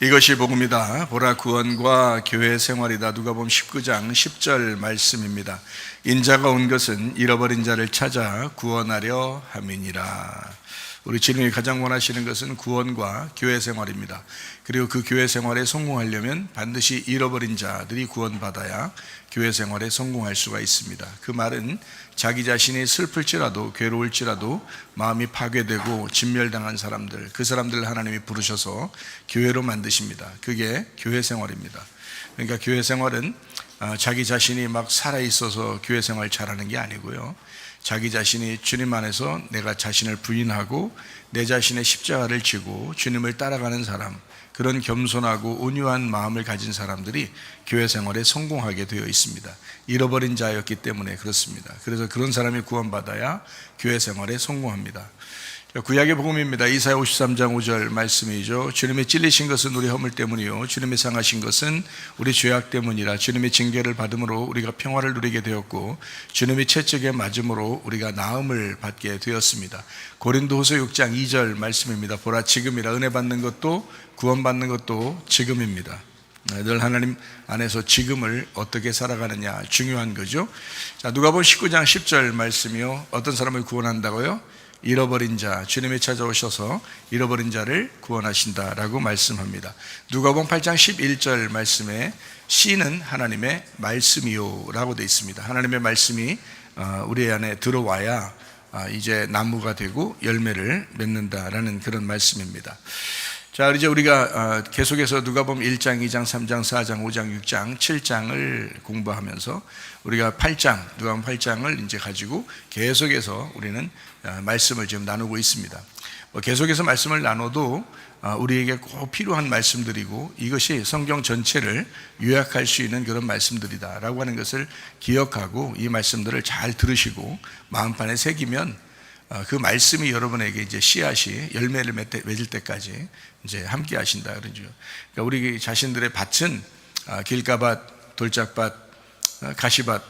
이것이 복음이다. 보라 구원과 교회 생활이다. 누가복음 19장 10절 말씀입니다. 인자가 온 것은 잃어버린 자를 찾아 구원하려 함이니라. 우리 주님이 가장 원하시는 것은 구원과 교회 생활입니다. 그리고 그 교회 생활에 성공하려면 반드시 잃어버린 자들이 구원받아야 교회 생활에 성공할 수가 있습니다. 그 말은 자기 자신이 슬플지라도 괴로울지라도 마음이 파괴되고 진멸당한 사람들, 그 사람들을 하나님이 부르셔서 교회로 만드십니다. 그게 교회 생활입니다. 그러니까 교회 생활은 자기 자신이 막 살아있어서 교회 생활 잘하는 게 아니고요, 자기 자신이 주님 안에서 내가 자신을 부인하고 내 자신의 십자가를 지고 주님을 따라가는 사람, 그런 겸손하고 온유한 마음을 가진 사람들이 교회 생활에 성공하게 되어 있습니다. 잃어버린 자였기 때문에 그렇습니다. 그래서 그런 사람이 구원받아야 교회 생활에 성공합니다. 구약의 복음입니다. 이사야 53장 5절 말씀이죠. 주님이 찔리신 것은 우리 허물 때문이요 주님이 상하신 것은 우리 죄악 때문이라. 주님이 징계를 받음으로 우리가 평화를 누리게 되었고 주님이 채찍에 맞음으로 우리가 나음을 받게 되었습니다. 고린도후서 6장 2절 말씀입니다. 보라 지금이라. 은혜 받는 것도 구원받는 것도 지금입니다. 늘 하나님 안에서 지금을 어떻게 살아가느냐 중요한 거죠. 자, 누가복음 19장 10절 말씀이요. 어떤 사람을 구원한다고요? 잃어버린 자, 주님이 찾아오셔서 잃어버린 자를 구원하신다라고 말씀합니다. 누가복음 8장 11절 말씀에 씨는 하나님의 말씀이요 라고 되어 있습니다. 하나님의 말씀이 우리 안에 들어와야 이제 나무가 되고 열매를 맺는다라는 그런 말씀입니다. 자, 이제 우리가 계속해서 누가복음 1장, 2장, 3장, 4장, 5장, 6장, 7장을 공부하면서 우리가 누가복음 8장을 이제 가지고 계속해서 우리는 말씀을 지금 나누고 있습니다. 계속해서 말씀을 나눠도 우리에게 꼭 필요한 말씀들이고 이것이 성경 전체를 요약할 수 있는 그런 말씀들이다라고 하는 것을 기억하고 이 말씀들을 잘 들으시고 마음판에 새기면 그 말씀이 여러분에게 이제 씨앗이 열매를 맺을 때까지 이제 함께 하신다 그러죠. 그러니까 우리 자신들의 밭은 길가밭, 돌짝밭, 가시밭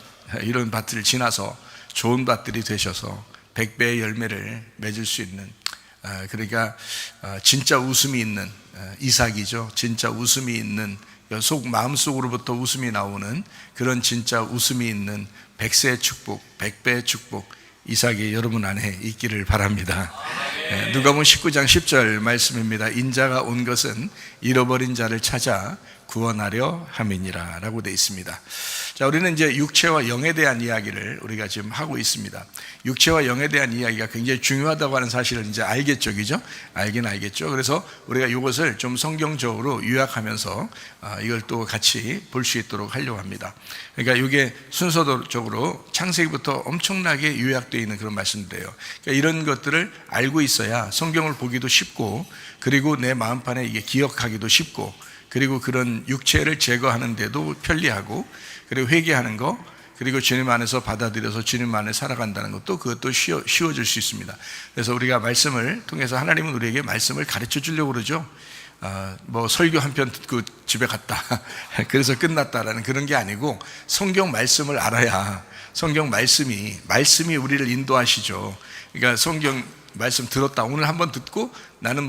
이런 밭을 지나서 좋은 밭들이 되셔서 100배의 열매를 맺을 수 있는, 그러니까 진짜 웃음이 있는 이삭이죠. 진짜 웃음이 있는 마음속으로부터 웃음이 나오는 그런 진짜 웃음이 있는 100세의 축복, 100배의 축복 이삭이 여러분 안에 있기를 바랍니다. 누가복음 19장 10절 말씀입니다. 인자가 온 것은 잃어버린 자를 찾아 구원하려 함이니라 라고 되어 있습니다. 자, 우리는 이제 육체와 영에 대한 이야기를 우리가 지금 하고 있습니다. 육체와 영에 대한 이야기가 굉장히 중요하다고 하는 사실을 이제 알겠죠, 그죠? 알긴 알겠죠. 그래서 우리가 이것을 좀 성경적으로 요약하면서 이걸 또 같이 볼 수 있도록 하려고 합니다. 그러니까 이게 순서적으로 창세기부터 엄청나게 요약되어 있는 그런 말씀들이에요. 그러니까 이런 것들을 알고 있어야 성경을 보기도 쉽고, 그리고 내 마음판에 이게 기억하기도 쉽고, 그리고 그런 육체를 제거하는 데도 편리하고, 그리고 회개하는 거, 그리고 주님 안에서 받아들여서 주님 안에 살아간다는 것도 그것도 쉬워질 수 있습니다. 그래서 우리가 말씀을 통해서 하나님은 우리에게 말씀을 가르쳐 주려고 그러죠. 설교 한 편 듣고 집에 갔다 그래서 끝났다라는 그런 게 아니고, 성경 말씀을 알아야 성경 말씀이 우리를 인도하시죠. 그러니까 성경 말씀 들었다, 오늘 한번 듣고 나는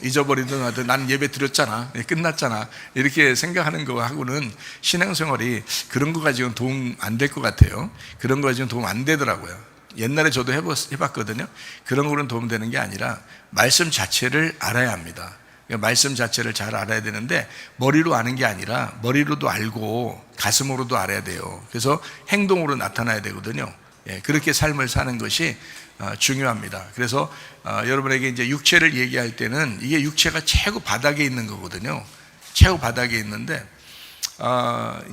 잊어버리든 하든 나는 예배 드렸잖아, 끝났잖아, 이렇게 생각하는 거하고는 신앙생활이 그런 거 가지고는 도움 안 될 것 같아요. 그런 거 가지고는 도움 안 되더라고요. 옛날에 저도 해봤거든요. 그런 거는 도움되는 게 아니라 말씀 자체를 알아야 합니다. 그러니까 말씀 자체를 잘 알아야 되는데, 머리로 아는 게 아니라 머리로도 알고 가슴으로도 알아야 돼요. 그래서 행동으로 나타나야 되거든요. 그렇게 삶을 사는 것이 중요합니다. 그래서 여러분에게 이제 육체를 얘기할 때는 이게 육체가 최고 바닥에 있는 거거든요. 최고 바닥에 있는데,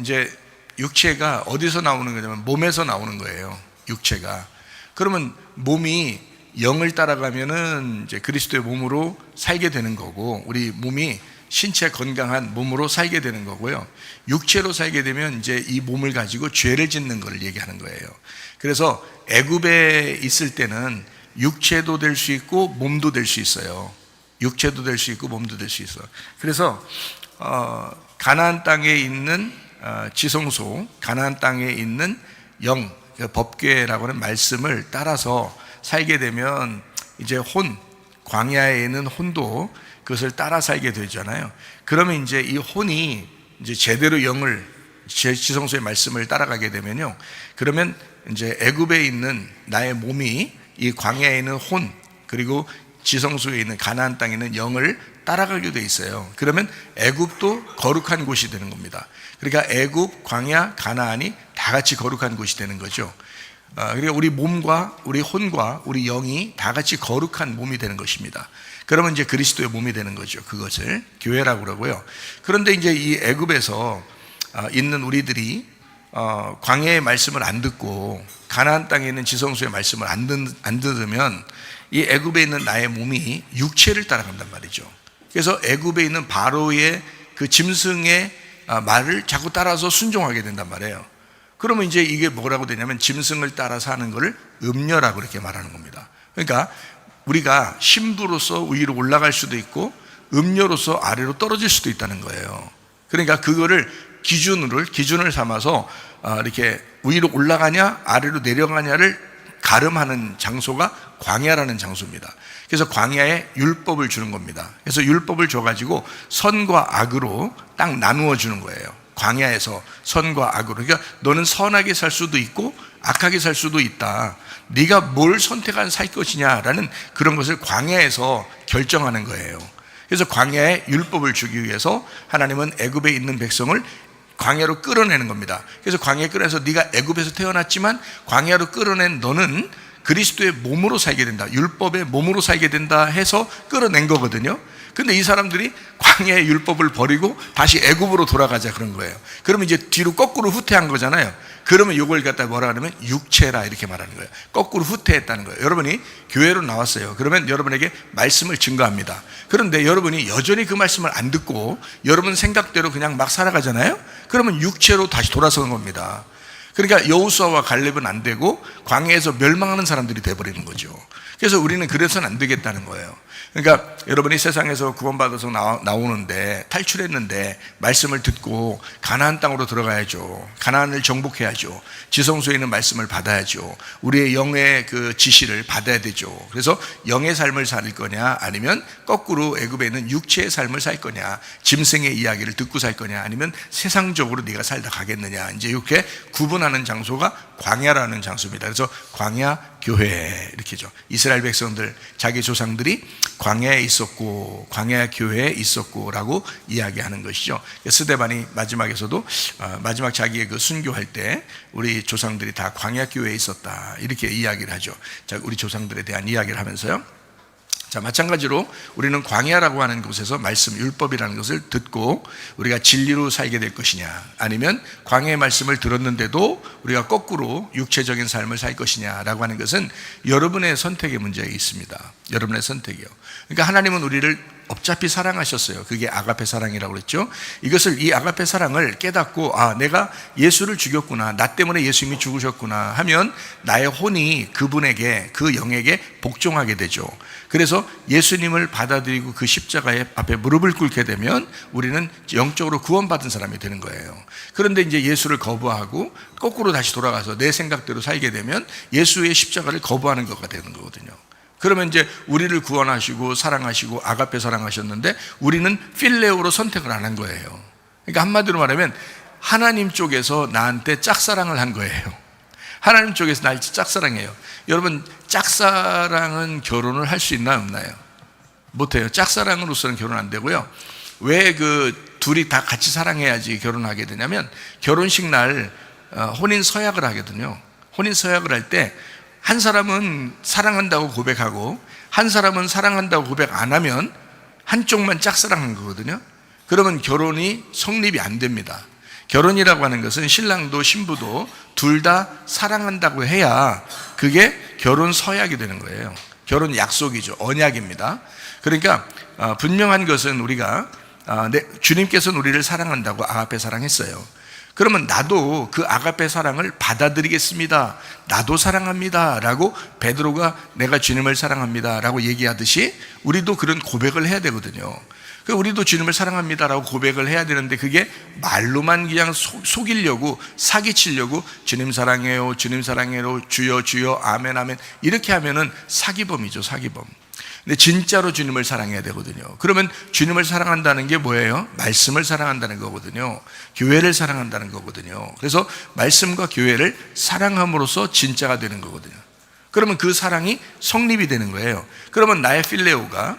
이제 육체가 어디서 나오는 거냐면 몸에서 나오는 거예요. 육체가. 그러면 몸이 영을 따라가면은 이제 그리스도의 몸으로 살게 되는 거고, 우리 몸이 신체 건강한 몸으로 살게 되는 거고요. 육체로 살게 되면 이제 이 몸을 가지고 죄를 짓는 걸 얘기하는 거예요. 그래서 애굽에 있을 때는 육체도 될 수 있고 몸도 될 수 있어요. 육체도 될 수 있고 몸도 될 수 있어요. 그래서 가나안 땅에 있는 지성소, 가나안 땅에 있는 영, 법궤라고 하는 말씀을 따라서 살게 되면 이제 광야에 있는 혼도 그것을 따라 살게 되잖아요. 그러면 이제 이 혼이 이제 제대로 영을, 지성소의 말씀을 따라가게 되면요, 그러면 이제 애굽에 있는 나의 몸이 이 광야에 있는 혼, 그리고 지성소에 있는 가나안 땅에 있는 영을 따라가게 돼 있어요. 그러면 애굽도 거룩한 곳이 되는 겁니다. 그러니까 애굽, 광야, 가나안이 다 같이 거룩한 곳이 되는 거죠. 그러니까 우리 몸과 우리 혼과 우리 영이 다 같이 거룩한 몸이 되는 것입니다. 그러면 이제 그리스도의 몸이 되는 거죠. 그것을 교회라고 그러고요. 그런데 이제 이 애굽에서 있는 우리들이 광야의 말씀을 안 듣고 가나안 땅에 있는 지성소의 말씀을 안 들으면 이 애굽에 있는 나의 몸이 육체를 따라간단 말이죠. 그래서 애굽에 있는 바로의 그 짐승의 말을 자꾸 따라서 순종하게 된단 말이에요. 그러면 이제 이게 뭐라고 되냐면 짐승을 따라 사는 것을 음녀라고 이렇게 말하는 겁니다. 그러니까 우리가 신부로서 위로 올라갈 수도 있고 음녀로서 아래로 떨어질 수도 있다는 거예요. 그러니까 그거를 기준을 삼아서 이렇게 위로 올라가냐 아래로 내려가냐를 가름하는 장소가 광야라는 장소입니다. 그래서 광야에 율법을 주는 겁니다. 그래서 율법을 줘가지고 선과 악으로 딱 나누어 주는 거예요. 광야에서 선과 악으로. 그러니까 너는 선하게 살 수도 있고 악하게 살 수도 있다. 네가 뭘 선택한 살 것이냐라는 그런 것을 광야에서 결정하는 거예요. 그래서 광야에 율법을 주기 위해서 하나님은 애굽에 있는 백성을 광야로 끌어내는 겁니다. 그래서 광야에 끌어내서 네가 애굽에서 태어났지만 광야로 끌어낸 너는 그리스도의 몸으로 살게 된다, 율법의 몸으로 살게 된다 해서 끌어낸 거거든요. 근데 이 사람들이 광야의 율법을 버리고 다시 애굽으로 돌아가자 그런 거예요. 그러면 이제 뒤로 거꾸로 후퇴한 거잖아요. 그러면 이걸 갖다 뭐라 하냐면 육체라 이렇게 말하는 거예요. 거꾸로 후퇴했다는 거예요. 여러분이 교회로 나왔어요. 그러면 여러분에게 말씀을 증거합니다. 그런데 여러분이 여전히 그 말씀을 안 듣고 여러분 생각대로 그냥 막 살아가잖아요. 그러면 육체로 다시 돌아서는 겁니다. 그러니까 여호수아와 갈렙은 안 되고 광야에서 멸망하는 사람들이 돼버리는 거죠. 그래서 우리는 그래서는 안 되겠다는 거예요. 그러니까 여러분이 세상에서 구원받아서 나오는데 탈출했는데 말씀을 듣고 가나안 땅으로 들어가야죠. 가나안을 정복해야죠. 지성소에 있는 말씀을 받아야죠. 우리의 영의 그 지시를 받아야 되죠. 그래서 영의 삶을 살 거냐 아니면 거꾸로 애굽에 있는 육체의 삶을 살 거냐, 짐승의 이야기를 듣고 살 거냐 아니면 세상적으로 네가 살다 가겠느냐, 이제 이렇게 구분하는 장소가 광야라는 장소입니다. 그래서 광야 교회 이렇게죠. 이스라엘 백성들 자기 조상들이 광야에 있었고 광야 교회에 있었고 라고 이야기하는 것이죠. 스데반이 마지막에서도 마지막 자기의 그 순교할 때 우리 조상들이 다 광야 교회에 있었다 이렇게 이야기를 하죠. 자, 우리 조상들에 대한 이야기를 하면서요, 자, 마찬가지로 우리는 광야라고 하는 곳에서 말씀, 율법이라는 것을 듣고 우리가 진리로 살게 될 것이냐 아니면 광야의 말씀을 들었는데도 우리가 거꾸로 육체적인 삶을 살 것이냐라고 하는 것은 여러분의 선택의 문제가 있습니다. 여러분의 선택이요. 그러니까 하나님은 우리를 어차피 사랑하셨어요. 그게 아가페 사랑이라고 그랬죠. 이것을, 이 아가페 사랑을 깨닫고 내가 예수를 죽였구나, 나 때문에 예수님이 죽으셨구나 하면 나의 혼이 그분에게, 그 영에게 복종하게 되죠. 그래서 예수님을 받아들이고 그 십자가의 앞에 무릎을 꿇게 되면 우리는 영적으로 구원받은 사람이 되는 거예요. 그런데 이제 예수를 거부하고 거꾸로 다시 돌아가서 내 생각대로 살게 되면 예수의 십자가를 거부하는 것가 되는 거거든요. 그러면 이제 우리를 구원하시고 사랑하시고 아가페 사랑하셨는데 우리는 필레오로 선택을 안 한 거예요. 그러니까 한마디로 말하면 하나님 쪽에서 나한테 짝사랑을 한 거예요. 하나님 쪽에서 날 짝사랑해요. 여러분, 짝사랑은 결혼을 할 수 있나요, 없나요? 못해요. 짝사랑으로서는 결혼 안 되고요. 왜 그 둘이 다 같이 사랑해야지 결혼하게 되냐면 결혼식 날 혼인 서약을 하거든요. 혼인 서약을 할 때 한 사람은 사랑한다고 고백하고 한 사람은 사랑한다고 고백 안 하면 한쪽만 짝사랑한 거거든요. 그러면 결혼이 성립이 안 됩니다. 결혼이라고 하는 것은 신랑도 신부도 둘 다 사랑한다고 해야 그게 결혼 서약이 되는 거예요. 결혼 약속이죠. 언약입니다. 그러니까 분명한 것은 우리가 주님께서는 우리를 사랑한다고 아가페 사랑했어요. 그러면 나도 그 아가페 사랑을 받아들이겠습니다. 나도 사랑합니다 라고 베드로가 내가 주님을 사랑합니다 라고 얘기하듯이 우리도 그런 고백을 해야 되거든요. 우리도 주님을 사랑합니다 라고 고백을 해야 되는데 그게 말로만 그냥 속이려고 사기치려고 주님 사랑해요, 주님 사랑해요, 주여 주여 아멘 아멘 이렇게 하면은 사기범이죠. 사기범. 근데 진짜로 주님을 사랑해야 되거든요. 그러면 주님을 사랑한다는 게 뭐예요? 말씀을 사랑한다는 거거든요. 교회를 사랑한다는 거거든요. 그래서 말씀과 교회를 사랑함으로써 진짜가 되는 거거든요. 그러면 그 사랑이 성립이 되는 거예요. 그러면 나의 필레오가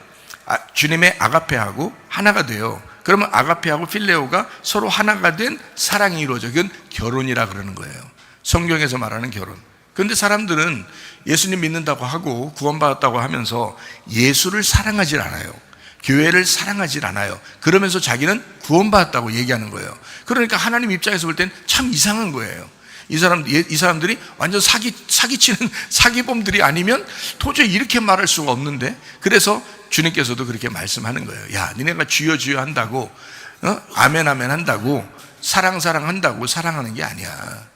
주님의 아가페하고 하나가 돼요. 그러면 아가페하고 필레오가 서로 하나가 된 사랑이 이루어져. 그건 결혼이라 그러는 거예요. 성경에서 말하는 결혼. 그런데 사람들은 예수님 믿는다고 하고 구원받았다고 하면서 예수를 사랑하질 않아요. 교회를 사랑하질 않아요. 그러면서 자기는 구원받았다고 얘기하는 거예요. 그러니까 하나님 입장에서 볼 땐 참 이상한 거예요. 이 사람들이 완전 사기치는 사기범들이 아니면 도저히 이렇게 말할 수가 없는데, 그래서 주님께서도 그렇게 말씀하는 거예요. 야, 니네가 주여 주여 한다고, 아멘 아멘 한다고, 사랑 한다고 사랑하는 게 아니야.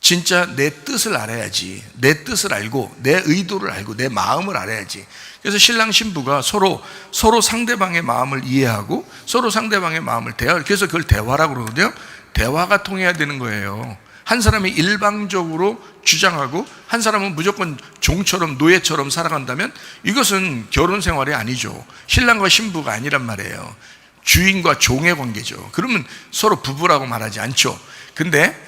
진짜 내 뜻을 알아야지. 내 뜻을 알고 내 의도를 알고 내 마음을 알아야지. 그래서 신랑 신부가 서로 상대방의 마음을 이해하고 서로 상대방의 마음을 그래서 그걸 대화라고 그러거든요. 대화가 통해야 되는 거예요. 한 사람이 일방적으로 주장하고 한 사람은 무조건 종처럼 노예처럼 살아간다면 이것은 결혼 생활이 아니죠. 신랑과 신부가 아니란 말이에요. 주인과 종의 관계죠. 그러면 서로 부부라고 말하지 않죠. 근데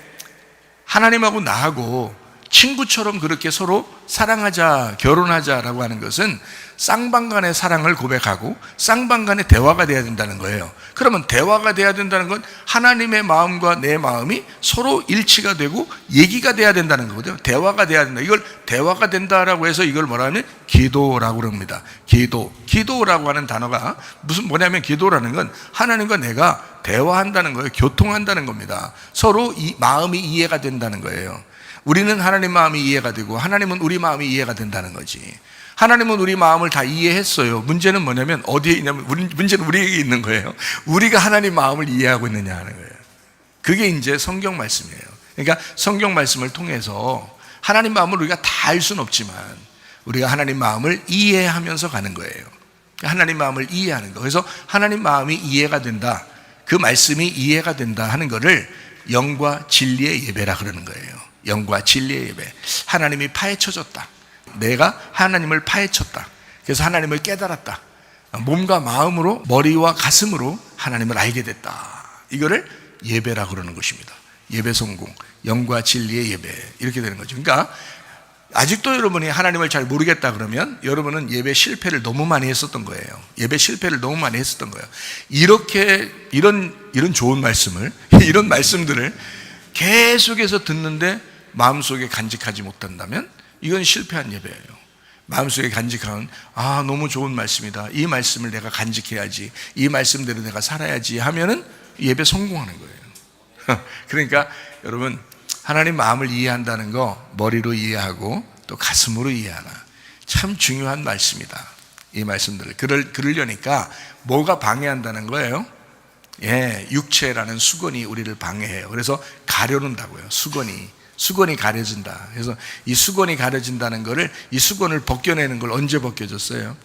하나님하고 나하고 친구처럼 그렇게 서로 사랑하자, 결혼하자라고 하는 것은 쌍방간의 사랑을 고백하고 쌍방간의 대화가 돼야 된다는 거예요. 그러면 대화가 돼야 된다는 건 하나님의 마음과 내 마음이 서로 일치가 되고 얘기가 돼야 된다는 거거든요. 대화가 돼야 된다. 이걸 대화가 된다라고 해서 이걸 뭐라 하면 기도라고 그럽니다. 기도라고 하는 단어가 뭐냐면 기도라는 건 하나님과 내가 대화한다는 거예요. 교통한다는 겁니다. 서로 이 마음이 이해가 된다는 거예요. 우리는 하나님 마음이 이해가 되고 하나님은 우리 마음이 이해가 된다는 거지. 하나님은 우리 마음을 다 이해했어요. 문제는 뭐냐면 어디에 있냐면 문제는 우리에게 있는 거예요. 우리가 하나님 마음을 이해하고 있느냐 하는 거예요. 그게 이제 성경 말씀이에요. 그러니까 성경 말씀을 통해서 하나님 마음을 우리가 다 알 수는 없지만 우리가 하나님 마음을 이해하면서 가는 거예요. 하나님 마음을 이해하는 거. 그래서 하나님 마음이 이해가 된다, 그 말씀이 이해가 된다 하는 거를 영과 진리의 예배라 그러는 거예요. 영과 진리의 예배. 하나님이 파헤쳐졌다. 내가 하나님을 파헤쳤다. 그래서 하나님을 깨달았다. 몸과 마음으로, 머리와 가슴으로 하나님을 알게 됐다. 이거를 예배라 그러는 것입니다. 예배 성공, 영과 진리의 예배, 이렇게 되는 거죠. 그러니까 아직도 여러분이 하나님을 잘 모르겠다 그러면 여러분은 예배 실패를 너무 많이 했었던 거예요. 예배 실패를 너무 많이 했었던 거예요. 이런 좋은 말씀을, 이런 말씀들을 계속해서 듣는데 마음속에 간직하지 못한다면 이건 실패한 예배예요. 마음속에 간직하는, 너무 좋은 말씀이다, 이 말씀을 내가 간직해야지, 이 말씀대로 내가 살아야지 하면은 예배 성공하는 거예요. 그러니까 여러분, 하나님 마음을 이해한다는 거 머리로 이해하고 또 가슴으로 이해하나, 참 중요한 말씀이다. 이 말씀들을 그러려니까 뭐가 방해한다는 거예요? 육체라는 수건이 우리를 방해해요. 그래서 가려놓는다고요. 수건이 가려진다. 그래서 이 수건이 가려진다는 거를, 이 수건을 벗겨내는 걸 언제 벗겨졌어요?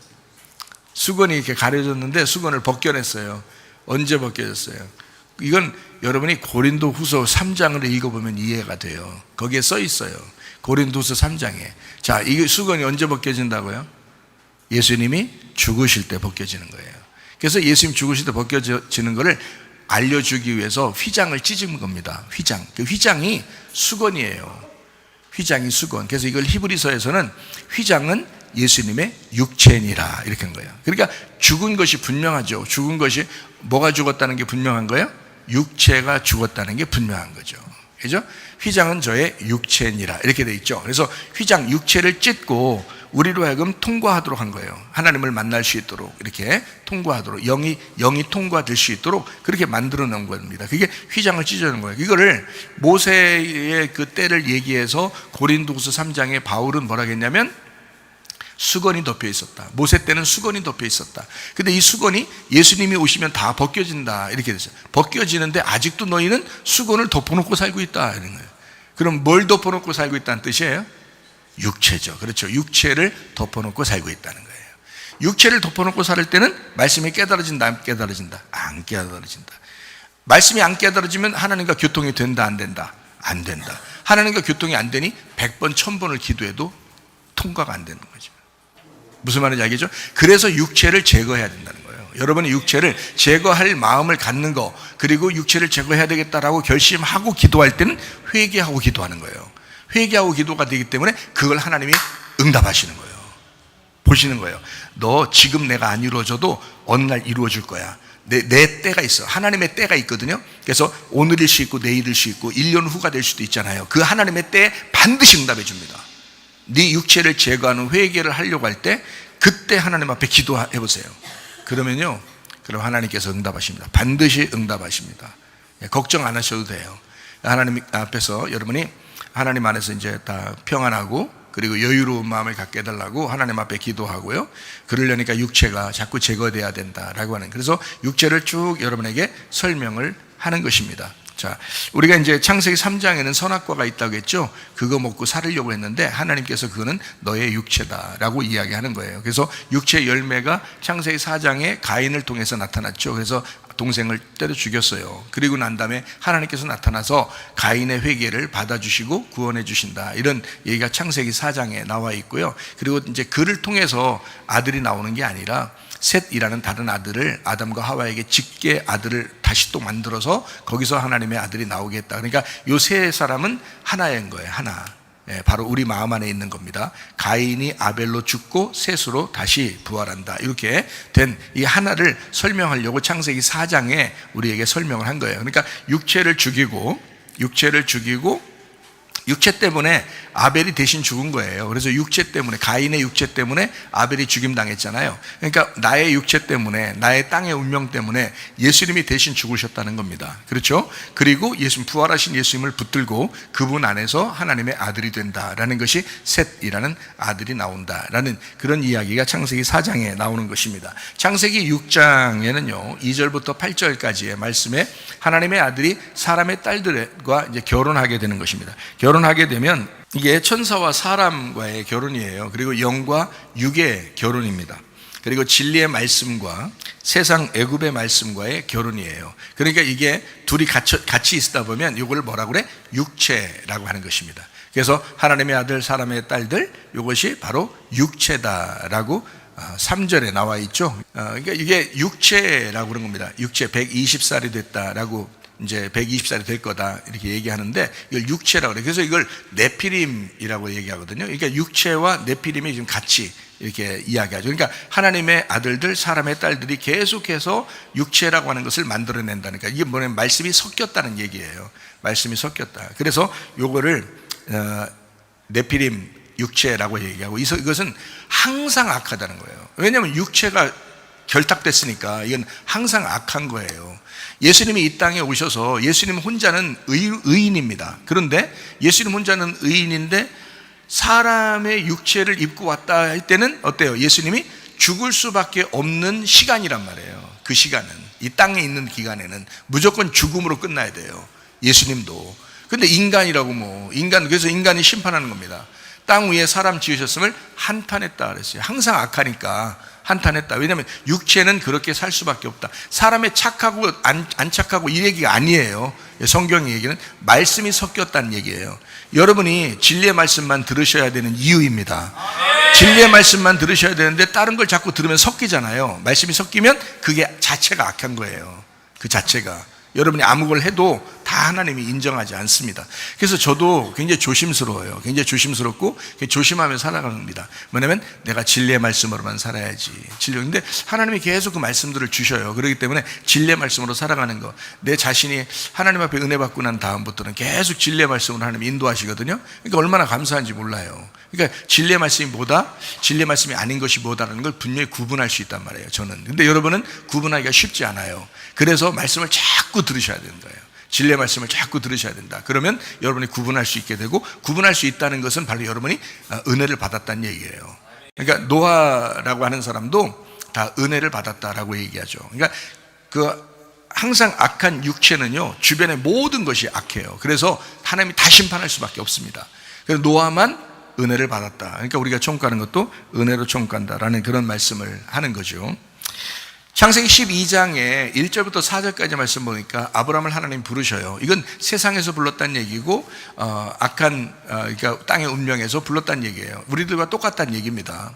수건이 이렇게 가려졌는데 수건을 벗겨냈어요. 언제 벗겨졌어요? 이건 여러분이 고린도후서 3장을 읽어보면 이해가 돼요. 거기에 써 있어요. 고린도후서 3장에. 자, 이 수건이 언제 벗겨진다고요? 예수님이 죽으실 때 벗겨지는 거예요. 그래서 예수님 죽으실 때 벗겨지는 거를 알려주기 위해서 휘장을 찢은 겁니다. 휘장. 그 휘장이 수건이에요. 휘장이 수건. 그래서 이걸 히브리서에서는 휘장은 예수님의 육체니라 이렇게 한 거예요. 그러니까 죽은 것이 분명하죠. 죽은 것이 뭐가 죽었다는 게 분명한 거예요? 육체가 죽었다는 게 분명한 거죠. 그죠? 휘장은 저의 육체니라 이렇게 돼 있죠. 그래서 휘장, 육체를 찢고 우리로 하여금 통과하도록 한 거예요. 하나님을 만날 수 있도록 이렇게 통과하도록, 영이 통과될 수 있도록 그렇게 만들어 놓은 겁니다. 그게 휘장을 찢어놓은 거예요. 이거를 모세의 그 때를 얘기해서 고린도후서 3장에 바울은 뭐라고 했냐면 수건이 덮여 있었다. 모세 때는 수건이 덮여 있었다. 근데 이 수건이 예수님이 오시면 다 벗겨진다 이렇게 됐어요. 벗겨지는데 아직도 너희는 수건을 덮어놓고 살고 있다 이런 거예요. 그럼 뭘 덮어놓고 살고 있다는 뜻이에요? 육체죠. 그렇죠. 육체를 덮어놓고 살고 있다는 거예요. 육체를 덮어놓고 살 때는 말씀이 깨달아진다, 안 깨달아진다? 안 깨달아진다. 말씀이 안 깨달아지면 하나님과 교통이 된다, 안 된다? 안 된다. 하나님과 교통이 안 되니 100번, 1000번을 기도해도 통과가 안 되는 거죠. 무슨 말인지 알겠죠? 그래서 육체를 제거해야 된다는 거예요. 여러분이 육체를 제거할 마음을 갖는 거, 그리고 육체를 제거해야 되겠다라고 결심하고 기도할 때는 회개하고 기도하는 거예요. 회개하고 기도가 되기 때문에 그걸 하나님이 응답하시는 거예요. 보시는 거예요. 너 지금 내가 안 이루어져도 어느 날 이루어질 거야. 내 때가 있어. 하나님의 때가 있거든요. 그래서 오늘일 수 있고 내일일 수 있고 1년 후가 될 수도 있잖아요. 그 하나님의 때에 반드시 응답해 줍니다. 네 육체를 제거하는 회개를 하려고 할 때 그때 하나님 앞에 기도해 보세요. 그러면요, 그럼 하나님께서 응답하십니다. 반드시 응답하십니다. 걱정 안 하셔도 돼요. 하나님 앞에서 여러분이 하나님 안에서 이제 다 평안하고 그리고 여유로운 마음을 갖게 해달라고 하나님 앞에 기도하고요. 그러려니까 육체가 자꾸 제거돼야 된다라고 하는, 그래서 육체를 쭉 여러분에게 설명을 하는 것입니다. 자, 우리가 이제 창세기 3장에는 선악과가 있다고 했죠. 그거 먹고 살으려고 했는데 하나님께서 그거는 너의 육체다라고 이야기하는 거예요. 그래서 육체의 열매가 창세기 4장에 가인을 통해서 나타났죠. 그래서 동생을 때려 죽였어요. 그리고 난 다음에 하나님께서 나타나서 가인의 회개를 받아주시고 구원해 주신다, 이런 얘기가 창세기 4장에 나와 있고요. 그리고 이제 그를 통해서 아들이 나오는 게 아니라 셋이라는 다른 아들을 아담과 하와에게 직계 아들을 다시 또 만들어서 거기서 하나님의 아들이 나오게 했다. 그러니까 요 세 사람은 하나인 거예요. 하나. 바로 우리 마음 안에 있는 겁니다. 가인이 아벨로 죽고 셋으로 다시 부활한다, 이렇게 된 이 하나를 설명하려고 창세기 4장에 우리에게 설명을 한 거예요. 그러니까 육체를 죽이고 육체 때문에 아벨이 대신 죽은 거예요. 그래서 육체 때문에, 가인의 육체 때문에 아벨이 죽임당했잖아요. 그러니까 나의 육체 때문에, 나의 땅의 운명 때문에 예수님이 대신 죽으셨다는 겁니다. 그렇죠? 그리고 예수님, 부활하신 예수님을 붙들고 그분 안에서 하나님의 아들이 된다라는 것이 셋이라는 아들이 나온다라는 그런 이야기가 창세기 4장에 나오는 것입니다. 창세기 6장에는요 2절부터 8절까지의 말씀에 하나님의 아들이 사람의 딸들과 이제 결혼하게 되는 것입니다. 결혼하게 되면 이게 천사와 사람과의 결혼이에요. 그리고 영과 육의 결혼입니다. 그리고 진리의 말씀과 세상 애굽의 말씀과의 결혼이에요. 그러니까 이게 둘이 같이 있다 보면 이걸 뭐라고 그래? 육체라고 하는 것입니다. 그래서 하나님의 아들, 사람의 딸들, 이것이 바로 육체다라고 3절에 나와 있죠. 그러니까 이게 육체라고 그런 겁니다. 육체 120살이 됐다라고, 이제 120살이 될 거다 이렇게 얘기하는데 이걸 육체라고 그래요. 그래서 이걸 네피림이라고 얘기하거든요. 그러니까 육체와 네피림이 지금 같이 이렇게 이야기하죠. 그러니까 하나님의 아들들, 사람의 딸들이 계속해서 육체라고 하는 것을 만들어낸다니까, 이게 뭐냐면 말씀이 섞였다는 얘기예요. 말씀이 섞였다. 그래서 요거를 네피림 육체라고 얘기하고, 이것은 항상 악하다는 거예요. 왜냐하면 육체가 결탁됐으니까 이건 항상 악한 거예요. 예수님이 이 땅에 오셔서 예수님 혼자는 의인입니다. 그런데 예수님 혼자는 의인인데 사람의 육체를 입고 왔다 할 때는 어때요? 예수님이 죽을 수밖에 없는 시간이란 말이에요. 그 시간은, 이 땅에 있는 기간에는 무조건 죽음으로 끝나야 돼요. 예수님도. 근데 인간이라고 그래서 인간이 심판하는 겁니다. 땅 위에 사람 지으셨음을 한탄했다 그랬어요. 항상 악하니까 한탄했다. 왜냐하면 육체는 그렇게 살 수밖에 없다. 사람의 착하고 안 착하고 이 얘기가 아니에요. 성경의 얘기는 말씀이 섞였다는 얘기예요. 여러분이 진리의 말씀만 들으셔야 되는 이유입니다. 진리의 말씀만 들으셔야 되는데 다른 걸 자꾸 들으면 섞이잖아요. 말씀이 섞이면 그게 자체가 악한 거예요. 그 자체가. 여러분이 아무 걸 해도 다 하나님이 인정하지 않습니다. 그래서 저도 굉장히 조심스러워요. 굉장히 조심스럽고 조심하며 살아갑니다. 뭐냐면 내가 진리의 말씀으로만 살아야지. 근데 하나님이 계속 그 말씀들을 주셔요. 그렇기 때문에 진리의 말씀으로 살아가는 거, 내 자신이 하나님 앞에 은혜 받고 난 다음부터는 계속 진리의 말씀으로 하나님이 인도하시거든요. 그러니까 얼마나 감사한지 몰라요. 그러니까 진리의 말씀이 뭐다, 진리의 말씀이 아닌 것이 뭐다라는 걸 분명히 구분할 수 있단 말이에요, 저는. 근데 여러분은 구분하기가 쉽지 않아요. 그래서 말씀을 자꾸 들으셔야 되는 거예요. 진리의 말씀을 자꾸 들으셔야 된다. 그러면 여러분이 구분할 수 있게 되고, 구분할 수 있다는 것은 바로 여러분이 은혜를 받았다는 얘기예요. 그러니까 노아라고 하는 사람도 다 은혜를 받았다라고 얘기하죠. 그러니까 항상 악한 육체는요, 주변의 모든 것이 악해요. 그래서 하나님이 다 심판할 수밖에 없습니다. 그래서 노아만 은혜를 받았다. 그러니까 우리가 청구하는 것도 은혜로 청구한다라는 그런 말씀을 하는 거죠. 창세기 12장에 1절부터 4절까지 말씀 보니까 아브라함을 하나님 부르셔요. 이건 세상에서 불렀다는 얘기고 악한 그러니까 땅의 운명에서 불렀다는 얘기예요. 우리들과 똑같다는 얘기입니다.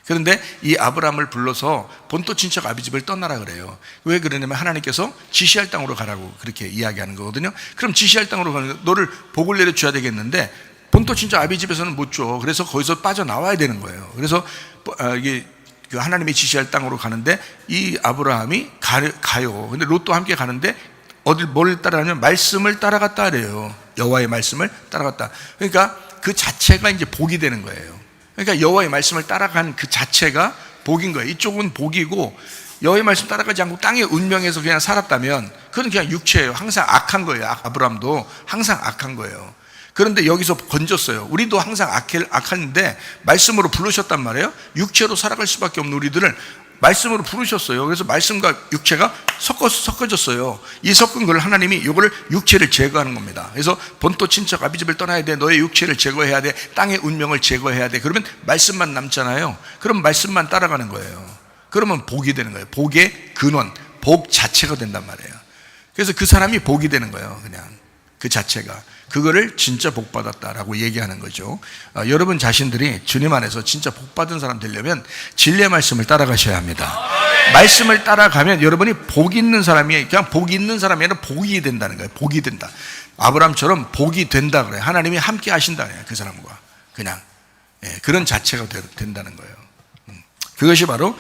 그런데 이 아브라함을 불러서 본토 친척 아비집을 떠나라 그래요. 왜 그러냐면 하나님께서 지시할 땅으로 가라고 그렇게 이야기하는 거거든요. 그럼 지시할 땅으로 가는 너를 복을 내려줘야 되겠는데 본토 친척 아비집에서는 못 줘. 그래서 거기서 빠져나와야 되는 거예요. 그래서 이게 그 하나님이 지시할 땅으로 가는데 이 아브라함이 가요. 근데 롯도 함께 가는데 뭘 따라가냐면 말씀을 따라갔다 그래요. 여호와의 말씀을 따라갔다. 그러니까 그 자체가 이제 복이 되는 거예요. 그러니까 여호와의 말씀을 따라간 그 자체가 복인 거예요. 이쪽은 복이고 여호와의 말씀 따라가지 않고 땅의 운명에서 그냥 살았다면 그건 그냥 육체예요. 항상 악한 거예요. 아브라함도 항상 악한 거예요. 그런데 여기서 건졌어요. 우리도 항상 악한데 말씀으로 부르셨단 말이에요. 육체로 살아갈 수밖에 없는 우리들을 말씀으로 부르셨어요. 그래서 말씀과 육체가 섞어졌어요. 이 섞은 걸 하나님이 이거를 육체를 제거하는 겁니다. 그래서 본토 친척 아비집을 떠나야 돼. 너의 육체를 제거해야 돼. 땅의 운명을 제거해야 돼. 그러면 말씀만 남잖아요. 그럼 말씀만 따라가는 거예요. 그러면 복이 되는 거예요. 복의 근원, 복 자체가 된단 말이에요. 그래서 그 사람이 복이 되는 거예요. 그냥 그 자체가. 그거를 진짜 복 받았다라고 얘기하는 거죠. 여러분 자신들이 주님 안에서 진짜 복 받은 사람 되려면 진리의 말씀을 따라가셔야 합니다. 말씀을 따라가면 여러분이 복 있는 사람이 그냥 복 있는 사람이 아니라 복이 된다는 거예요. 복이 된다. 아브라함처럼 복이 된다 그래요. 하나님이 함께 하신다 그래요. 그 사람과 그냥 그런 자체가 된다는 거예요. 그것이 바로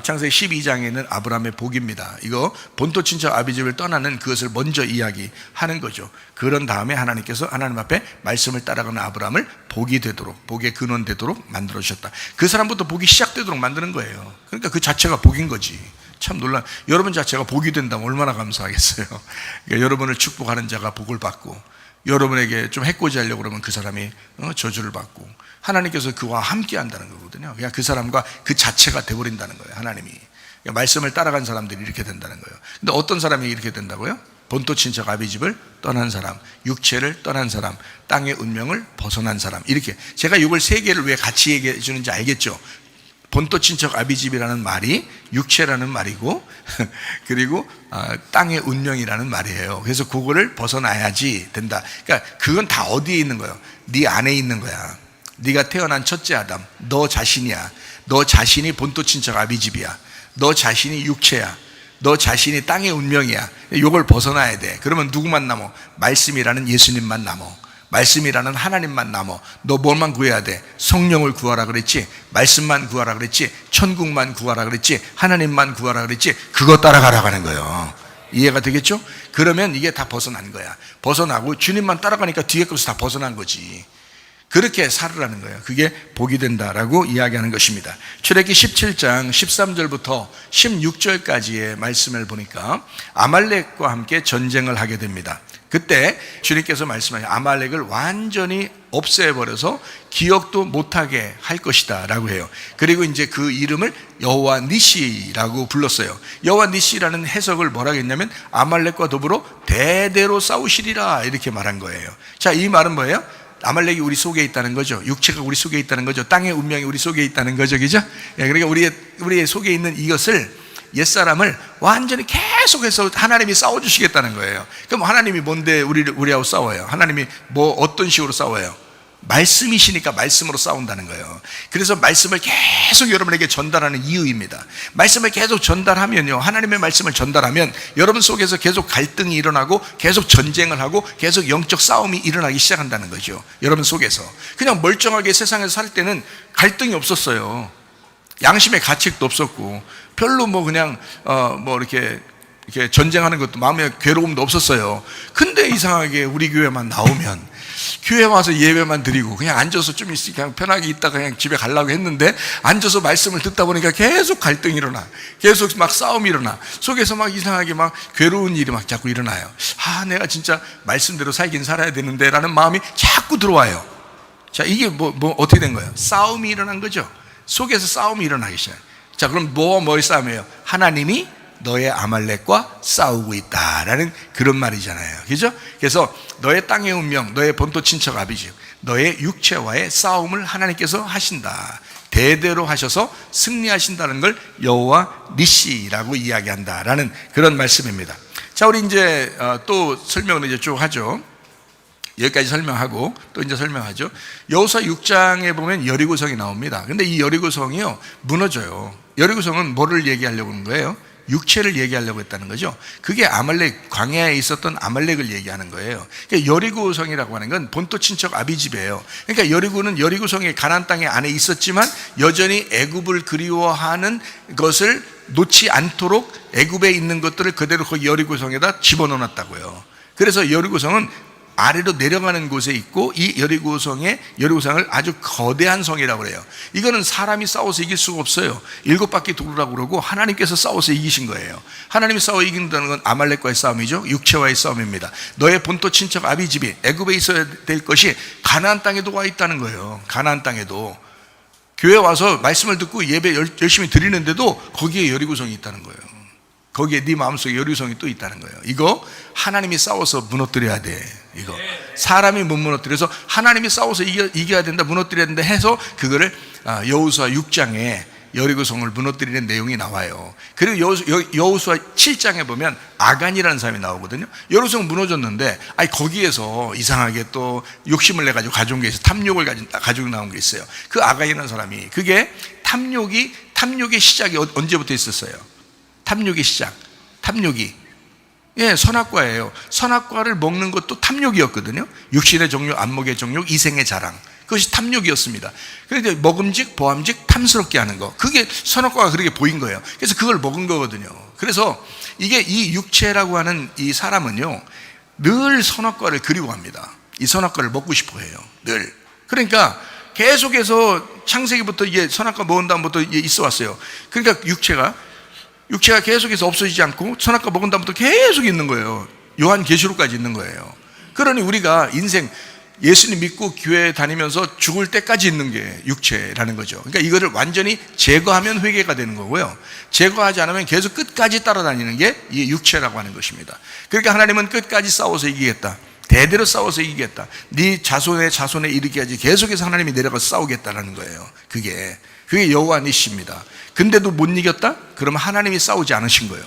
창세기 12장에 있는 아브라함의 복입니다. 이거 본토 친척 아비집을 떠나는 그것을 먼저 이야기하는 거죠. 그런 다음에 하나님께서 하나님 앞에 말씀을 따라가는 아브라함을 복이 되도록, 복의 근원 되도록 만들어 주셨다. 그 사람부터 복이 시작되도록 만드는 거예요. 그러니까 그 자체가 복인 거지. 참 놀라. 여러분 자체가 복이 된다면 얼마나 감사하겠어요. 그러니까 여러분을 축복하는 자가 복을 받고 여러분에게 좀 해코지하려고 그러면 그 사람이 저주를 받고 하나님께서 그와 함께 한다는 거거든요. 그냥 그 사람과 그 자체가 돼버린다는 거예요. 하나님이. 그러니까 말씀을 따라간 사람들이 이렇게 된다는 거예요. 근데 어떤 사람이 이렇게 된다고요? 본토 친척 아비집을 떠난 사람, 육체를 떠난 사람, 땅의 운명을 벗어난 사람. 이렇게. 제가 이걸 세 개를 왜 같이 얘기해 주는지 알겠죠? 본토 친척 아비집이라는 말이 육체라는 말이고 그리고 땅의 운명이라는 말이에요. 그래서 그거를 벗어나야지 된다. 그러니까 그건 다 어디에 있는 거예요? 네 안에 있는 거야. 네가 태어난 첫째 아담, 너 자신이야. 너 자신이 본토 친척 아비집이야. 너 자신이 육체야. 너 자신이 땅의 운명이야. 이걸 벗어나야 돼. 그러면 누구만 남어? 말씀이라는 예수님만 남어. 말씀이라는 하나님만 남어. 너 뭘만 구해야 돼? 성령을 구하라 그랬지? 말씀만 구하라 그랬지? 천국만 구하라 그랬지? 하나님만 구하라 그랬지? 그거 따라가라고 하는 거예요. 이해가 되겠죠? 그러면 이게 다 벗어난 거야. 벗어나고 주님만 따라가니까 뒤에 것이 다 벗어난 거지. 그렇게 살으라는 거예요. 그게 복이 된다라고 이야기하는 것입니다. 출애굽기 17장 13절부터 16절까지의 말씀을 보니까 아말렉과 함께 전쟁을 하게 됩니다. 그때 주님께서 말씀하신 아말렉을 완전히 없애버려서 기억도 못하게 할 것이다 라고 해요. 그리고 이제 그 이름을 여호와 니시라고 불렀어요. 여호와 니시라는 해석을 뭐라고 했냐면 아말렉과 더불어 대대로 싸우시리라 이렇게 말한 거예요. 자, 이 말은 뭐예요? 아말렉이 우리 속에 있다는 거죠. 육체가 우리 속에 있다는 거죠. 땅의 운명이 우리 속에 있다는 거죠. 그죠? 그러니까 우리의 속에 있는 이것을 옛사람을 완전히 계속해서 하나님이 싸워주시겠다는 거예요. 그럼 하나님이 뭔데 우리하고 싸워요? 하나님이 뭐 어떤 식으로 싸워요? 말씀이시니까 말씀으로 싸운다는 거예요. 그래서 말씀을 계속 여러분에게 전달하는 이유입니다. 말씀을 계속 전달하면요, 하나님의 말씀을 전달하면 여러분 속에서 계속 갈등이 일어나고 계속 전쟁을 하고 계속 영적 싸움이 일어나기 시작한다는 거죠. 여러분 속에서. 그냥 멀쩡하게 세상에서 살 때는 갈등이 없었어요. 양심의 가책도 없었고 별로 뭐 그냥 뭐 이렇게 전쟁하는 것도 마음에 괴로움도 없었어요. 근데 이상하게 우리 교회만 나오면 교회 와서 예배만 드리고 그냥 앉아서 좀 그냥 편하게 있다가 그냥 집에 가려고 했는데 앉아서 말씀을 듣다 보니까 계속 갈등이 일어나, 계속 막 싸움이 일어나, 속에서 막 이상하게 막 괴로운 일이 막 자꾸 일어나요. 내가 진짜 말씀대로 살긴 살아야 되는데 라는 마음이 자꾸 들어와요. 자, 이게 뭐 어떻게 된 거예요? 싸움이 일어난 거죠. 속에서 싸움이 일어나기 시작해요. 자, 그럼 뭐의 싸움이에요? 하나님이 너의 아말렉과 싸우고 있다라는 그런 말이잖아요. 그죠? 그래서 너의 땅의 운명, 너의 본토 친척 아비집, 너의 육체와의 싸움을 하나님께서 하신다. 대대로 하셔서 승리하신다는 걸 여호와 니시라고 이야기한다라는 그런 말씀입니다. 자, 우리 이제 또 설명을 이제 쭉 하죠. 여기까지 설명하고 또 이제 설명하죠. 여호수아 6장에 보면 여리고성이 나옵니다. 근데 이 여리고성이요 무너져요. 여리고성은 뭐를 얘기하려고 하는 거예요? 육체를 얘기하려고 했다는 거죠. 그게 아말렉, 광야에 있었던 아말렉을 얘기하는 거예요. 그러니까 여리고성이라고 하는 건 본토 친척 아비집이에요. 그러니까 여리고는 여리고성의 가나안 땅에 안에 있었지만 여전히 애굽을 그리워하는 것을 놓지 않도록 애굽에 있는 것들을 그대로 그 여리고성에다 집어넣어놨다고요. 그래서 여리고성은 아래로 내려가는 곳에 있고, 이 여리고성을 아주 거대한 성이라고 그래요. 이거는 사람이 싸워서 이길 수가 없어요. 7바퀴 도르라고 그러고 하나님께서 싸워서 이기신 거예요. 하나님이 싸워 이긴다는 건 아말렉과의 싸움이죠. 육체와의 싸움입니다. 너의 본토 친척 아비집이 애굽에 있어야 될 것이 가나안 땅에도 와 있다는 거예요. 가나안 땅에도. 교회 와서 말씀을 듣고 예배 열심히 드리는데도 거기에 여리고성이 있다는 거예요. 거기에 네 마음속에 여리고성이 또 있다는 거예요. 이거 하나님이 싸워서 무너뜨려야 돼. 이거 사람이 못 무너뜨려서 하나님이 싸워서 이겨야 된다, 무너뜨려야 된다 해서 그거를 여호수아 6장에 여리고성을 무너뜨리는 내용이 나와요. 그리고 여호수아 7장에 보면 아간이라는 사람이 나오거든요. 여리고성 무너졌는데 거기에서 이상하게 또 욕심을 내가지고 가져온 게 있어요. 탐욕을 가지고 나온 게 있어요. 그 아간이라는 사람이, 그게 탐욕의 시작이 언제부터 있었어요? 탐욕의 시작, 선악과예요. 선악과를 먹는 것도 탐욕이었거든요. 육신의 정욕, 안목의 정욕, 이생의 자랑, 그것이 탐욕이었습니다. 그런데 먹음직, 보암직, 탐스럽게 하는 거, 그게 선악과가 그렇게 보인 거예요. 그래서 그걸 먹은 거거든요. 그래서 이게 이 육체라고 하는 이 사람은요, 늘 선악과를 그리워합니다. 이 선악과를 먹고 싶어 해요, 늘. 그러니까 계속해서 창세기부터 이게 선악과 먹은 다음부터 있어 왔어요. 그러니까 육체가 계속해서 없어지지 않고 선악과 먹은 다음부터 계속 있는 거예요. 요한계시록까지 있는 거예요. 그러니 우리가 인생 예수님 믿고 교회 다니면서 죽을 때까지 있는 게 육체라는 거죠. 그러니까 이거를 완전히 제거하면 회개가 되는 거고요, 제거하지 않으면 계속 끝까지 따라다니는 게 이 육체라고 하는 것입니다. 그러니까 하나님은 끝까지 싸워서 이기겠다, 대대로 싸워서 이기겠다, 네 자손에 이르게까지 계속해서 하나님이 내려가서 싸우겠다라는 거예요. 그게 여호와 니시입니다. 근데도 못 이겼다? 그러면 하나님이 싸우지 않으신 거예요.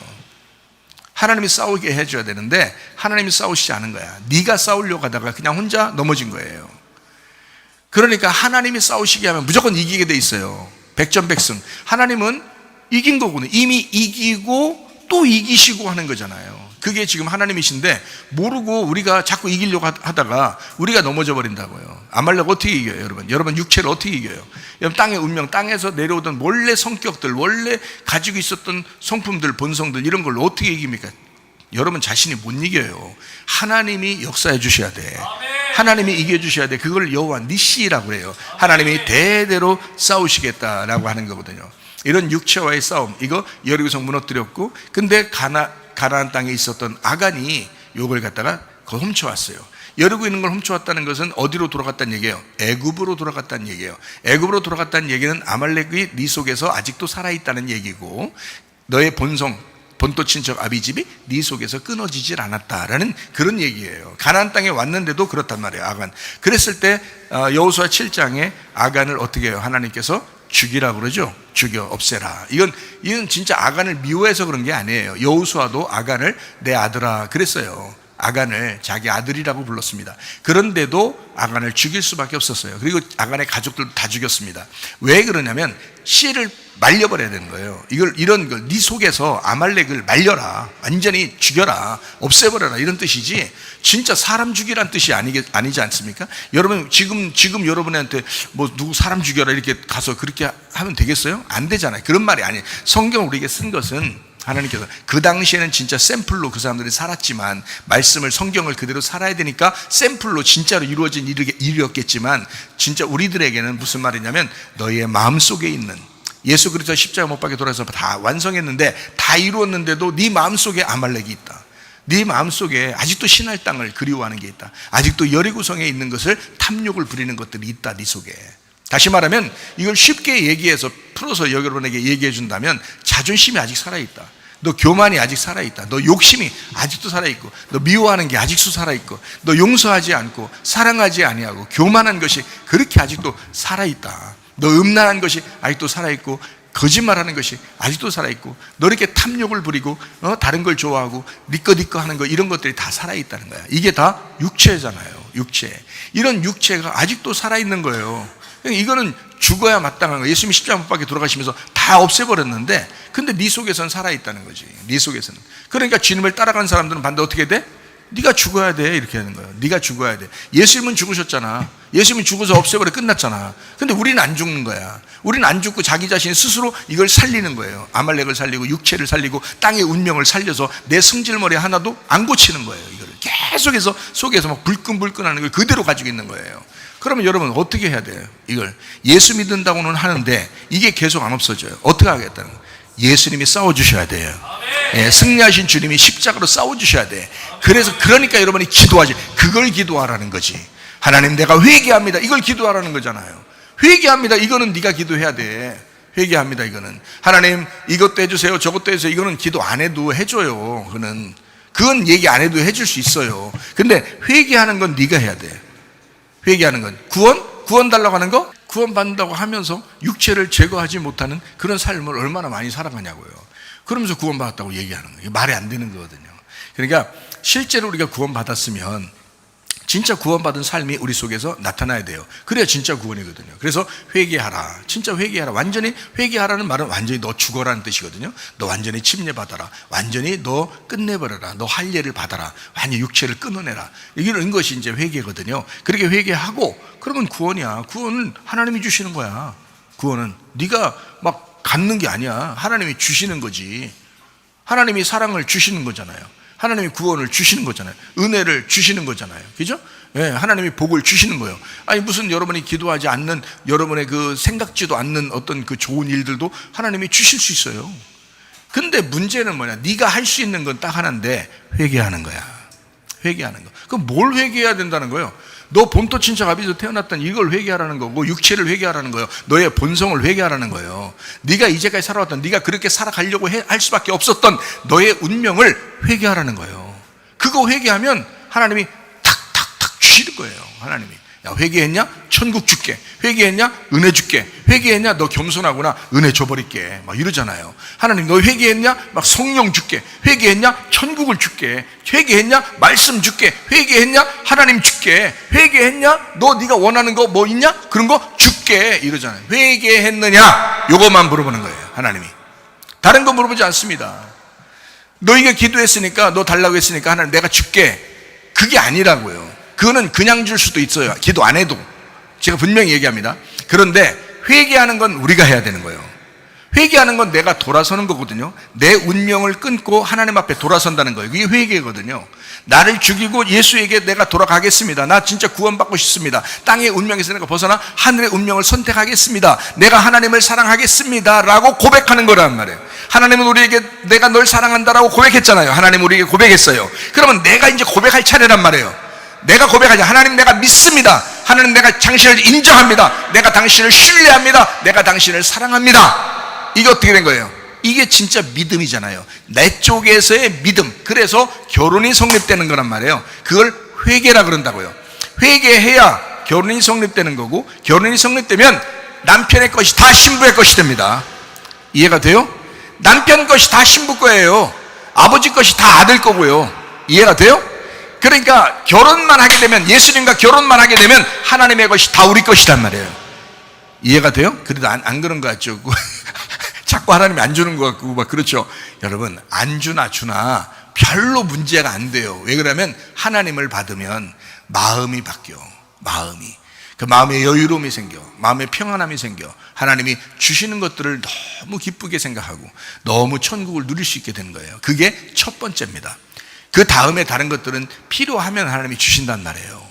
하나님이 싸우게 해줘야 되는데 하나님이 싸우시지 않은 거야. 네가 싸우려고 하다가 그냥 혼자 넘어진 거예요. 그러니까 하나님이 싸우시게 하면 무조건 이기게 돼 있어요. 백전백승. 하나님은 이긴 거구나. 이미 이기고 또 이기시고 하는 거잖아요. 그게 지금 하나님이신데 모르고 우리가 자꾸 이기려고 하다가 우리가 넘어져 버린다고요. 아말렉 어떻게 이겨요, 여러분? 여러분 육체를 어떻게 이겨요? 여러분 땅의 운명, 땅에서 내려오던 원래 성격들, 원래 가지고 있었던 성품들, 본성들, 이런 걸 어떻게 이깁니까? 여러분 자신이 못 이겨요. 하나님이 역사해 주셔야 돼. 하나님이 이겨 주셔야 돼. 그걸 여호와 니시라고 해요. 하나님이 대대로 싸우시겠다라고 하는 거거든요. 이런 육체와의 싸움, 이거 여리고성 무너뜨렸고, 근데 가나안 땅에 있었던 아간이 요걸 갖다가 훔쳐왔어요. 여리고 있는 걸 훔쳐왔다는 것은 어디로 돌아갔다는 얘기예요? 애굽으로 돌아갔다는 얘기예요. 애굽으로 돌아갔다는 얘기는 아말렉이 네 속에서 아직도 살아있다는 얘기고, 너의 본토 친척 아비집이 네 속에서 끊어지질 않았다라는 그런 얘기예요. 가나안 땅에 왔는데도 그렇단 말이에요, 아간. 그랬을 때 여호수아 7장에 아간을 어떻게 해요? 하나님께서 죽이라고 그러죠. 죽여, 없애라. 이건 진짜 아간을 미워해서 그런 게 아니에요. 여호수아도 아간을 내 아들아 그랬어요. 아간을 자기 아들이라고 불렀습니다. 그런데도 아간을 죽일 수밖에 없었어요. 그리고 아간의 가족들도 다 죽였습니다. 왜 그러냐면 씨를 말려버려야 되는 거예요. 이런 걸 네 속에서 아말렉을 말려라, 완전히 죽여라, 없애버려라, 이런 뜻이지 진짜 사람 죽이란 뜻이 아니지 않습니까? 여러분 지금 여러분한테 뭐 누구 사람 죽여라 이렇게 가서 그렇게 하면 되겠어요? 안 되잖아요. 그런 말이 아니에요. 성경을 우리에게 쓴 것은 하나님께서 그 당시에는 진짜 샘플로 그 사람들이 살았지만, 말씀을, 성경을 그대로 살아야 되니까 샘플로 진짜로 이루어진 일이었겠지만, 진짜 우리들에게는 무슨 말이냐면 너희의 마음속에 있는, 예수 그리스도 십자가 못 박혀 돌아서 다 완성했는데, 다 이루었는데도 네 마음속에 아말렉이 있다. 네 마음속에 아직도 신할 땅을 그리워하는 게 있다. 아직도 여리고성에 있는 것을 탐욕을 부리는 것들이 있다, 네 속에. 다시 말하면 이걸 쉽게 얘기해서 풀어서 여러분에게 얘기해 준다면, 자존심이 아직 살아있다, 너 교만이 아직 살아있다, 너 욕심이 아직도 살아있고, 너 미워하는 게 아직도 살아있고, 너 용서하지 않고 사랑하지 아니하고 교만한 것이 그렇게 아직도 살아있다, 너 음란한 것이 아직도 살아있고, 거짓말하는 것이 아직도 살아있고, 너 이렇게 탐욕을 부리고 다른 걸 좋아하고 니꺼 하는 거, 이런 것들이 다 살아있다는 거야. 이게 다 육체잖아요. 육체. 이런 육체가 아직도 살아있는 거예요. 이거는 죽어야 마땅한 거예요. 예수님이 십자가 못 박혀 돌아가시면서 다 없애버렸는데, 근데 네 속에서는 살아있다는 거지. 네 속에서는. 그러니까 주님을 따라간 사람들은 반대 어떻게 돼? 네가 죽어야 돼, 이렇게 하는 거예요. 네가 죽어야 돼. 예수님은 죽으셨잖아. 예수님은 죽어서 없애버려 끝났잖아. 근데 우리는 안 죽는 거야. 우리는 안 죽고 자기 자신 스스로 이걸 살리는 거예요. 아말렉을 살리고 육체를 살리고 땅의 운명을 살려서 내 승질머리 하나도 안 고치는 거예요. 이걸 계속해서 속에서 막 불끈불끈하는 걸 그대로 가지고 있는 거예요. 그러면 여러분 어떻게 해야 돼요? 이걸 예수 믿는다고는 하는데 이게 계속 안 없어져요. 어떻게 하겠다는 거예요? 예수님이 싸워주셔야 돼요. 예, 승리하신 주님이 십자가로 싸워주셔야 돼. 그러니까 여러분이 기도하지. 그걸 기도하라는 거지. 하나님, 내가 회개합니다. 이걸 기도하라는 거잖아요. 회개합니다. 이거는 네가 기도해야 돼. 회개합니다. 이거는 하나님 이것도 해주세요, 저것도 해주세요. 이거는 기도 안 해도 해줘요. 그건 얘기 안 해도 해줄 수 있어요. 근데 회개하는 건 네가 해야 돼. 회개하는 건 구원 달라고 하는 거, 구원 받는다고 하면서 육체를 제거하지 못하는 그런 삶을 얼마나 많이 살아가냐고요. 그러면서 구원 받았다고 얘기하는 거예요. 말이 안 되는 거거든요. 그러니까 실제로 우리가 구원 받았으면 진짜 구원받은 삶이 우리 속에서 나타나야 돼요. 그래야 진짜 구원이거든요. 그래서 회개하라. 진짜 회개하라. 완전히 회개하라는 말은 완전히 너 죽어라는 뜻이거든요. 너 완전히 침례받아라. 완전히 너 끝내버려라. 너 할례를 받아라. 완전히 육체를 끊어내라. 이런 것이 이제 회개거든요. 그렇게 회개하고 그러면 구원이야. 구원은 하나님이 주시는 거야. 구원은 네가 막 갖는 게 아니야. 하나님이 주시는 거지. 하나님이 사랑을 주시는 거잖아요. 하나님이 구원을 주시는 거잖아요. 은혜를 주시는 거잖아요. 그죠? 예, 하나님이 복을 주시는 거예요. 아니 무슨 여러분이 기도하지 않는, 여러분의 그 생각지도 않는 어떤 그 좋은 일들도 하나님이 주실 수 있어요. 근데 문제는 뭐냐? 네가 할 수 있는 건 딱 하나인데 회개하는 거야. 회개하는 거. 그럼 뭘 회개해야 된다는 거예요? 너 본토 친척 아비에서 태어났던 이걸 회개하라는 거고, 육체를 회개하라는 거예요. 너의 본성을 회개하라는 거예요. 네가 이제까지 살아왔던, 네가 그렇게 살아가려고 할 수밖에 없었던 너의 운명을 회개하라는 거예요. 그거 회개하면 하나님이 탁탁탁 주시는 거예요. 하나님이. 야, 회개했냐? 천국 줄게. 회개했냐? 은혜 줄게. 회개했냐? 너 겸손하구나. 은혜 줘버릴게. 막 이러잖아요. 하나님, 너 회개했냐? 막 성령 줄게. 회개했냐? 천국을 줄게. 회개했냐? 말씀 줄게. 회개했냐? 하나님 줄게. 회개했냐? 너 네가 원하는 거 뭐 있냐? 그런 거 줄게. 이러잖아요. 회개했느냐? 요것만 물어보는 거예요. 하나님이. 다른 거 물어보지 않습니다. 너희가 기도했으니까, 너 달라고 했으니까 하나님 내가 줄게. 그게 아니라고요. 그거는 그냥 줄 수도 있어요. 기도 안 해도. 제가 분명히 얘기합니다. 그런데 회개하는 건 우리가 해야 되는 거예요. 회개하는 건 내가 돌아서는 거거든요. 내 운명을 끊고 하나님 앞에 돌아선다는 거예요. 그게 회개거든요. 나를 죽이고 예수에게 내가 돌아가겠습니다. 나 진짜 구원받고 싶습니다. 땅의 운명에서 내가 벗어나 하늘의 운명을 선택하겠습니다. 내가 하나님을 사랑하겠습니다 라고 고백하는 거란 말이에요. 하나님은 우리에게 내가 널 사랑한다라고 고백했잖아요. 하나님 우리에게 고백했어요. 그러면 내가 이제 고백할 차례란 말이에요. 내가 고백하지. 하나님 내가 믿습니다. 하나님 내가 당신을 인정합니다. 내가 당신을 신뢰합니다. 내가 당신을 사랑합니다. 이게 어떻게 된 거예요? 이게 진짜 믿음이잖아요. 내 쪽에서의 믿음. 그래서 결혼이 성립되는 거란 말이에요. 그걸 회개라 그런다고요. 회개해야 결혼이 성립되는 거고, 결혼이 성립되면 남편의 것이 다 신부의 것이 됩니다. 이해가 돼요? 남편 것이 다 신부 거예요. 아버지 것이 다 아들 거고요. 이해가 돼요? 그러니까 결혼만 하게 되면, 예수님과 결혼만 하게 되면 하나님의 것이 다 우리 것이란 말이에요. 이해가 돼요? 그래도 안 그런 거 같죠? 자꾸 하나님이 안 주는 것 같고 막 그렇죠. 여러분, 안 주나 주나 별로 문제가 안 돼요. 왜 그러면 하나님을 받으면 마음이 바뀌어. 마음이. 그 마음에 여유로움이 생겨. 마음에 평안함이 생겨. 하나님이 주시는 것들을 너무 기쁘게 생각하고 너무 천국을 누릴 수 있게 되는 거예요. 그게 첫 번째입니다. 그 다음에 다른 것들은 필요하면 하나님이 주신단 말이에요.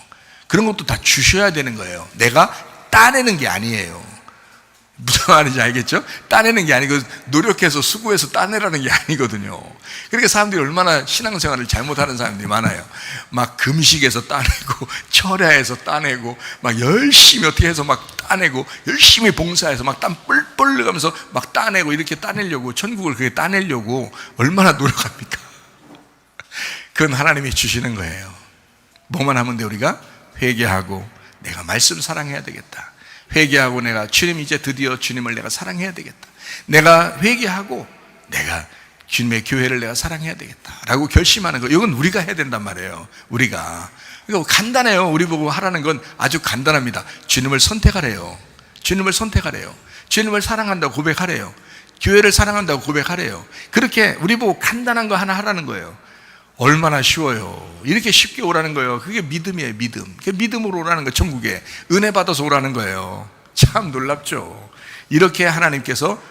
그런 것도 다 주셔야 되는 거예요. 내가 따내는 게 아니에요. 무슨 말인지 알겠죠? 따내는 게 아니고 노력해서 수고해서 따내라는 게 아니거든요. 그러니까 사람들이 얼마나 신앙생활을 잘못하는 사람들이 많아요. 막 금식에서 따내고 철야에서 따내고 막 열심히 어떻게 해서 막 따내고 열심히 봉사해서 막 땀 뻘뻘 흘려가면서 막 따내고 이렇게 따내려고, 천국을 그렇게 따내려고 얼마나 노력합니까? 그건 하나님이 주시는 거예요. 뭐만 하면 돼? 우리가 회개하고 내가 말씀 사랑해야 되겠다. 회개하고 내가 주님 이제 드디어 주님을 내가 사랑해야 되겠다. 내가 회개하고 내가 주님의 교회를 내가 사랑해야 되겠다라고 결심하는 거, 이건 우리가 해야 된단 말이에요. 우리가. 그러니까 간단해요. 우리 보고 하라는 건 아주 간단합니다. 주님을 선택하래요. 주님을 선택하래요. 주님을 사랑한다고 고백하래요. 교회를 사랑한다고 고백하래요. 그렇게 우리 보고 간단한 거 하나 하라는 거예요. 얼마나 쉬워요. 이렇게 쉽게 오라는 거예요. 그게 믿음이에요. 믿음. 그게 믿음으로 오라는 거예요. 천국에 은혜 받아서 오라는 거예요. 참 놀랍죠. 이렇게 하나님께서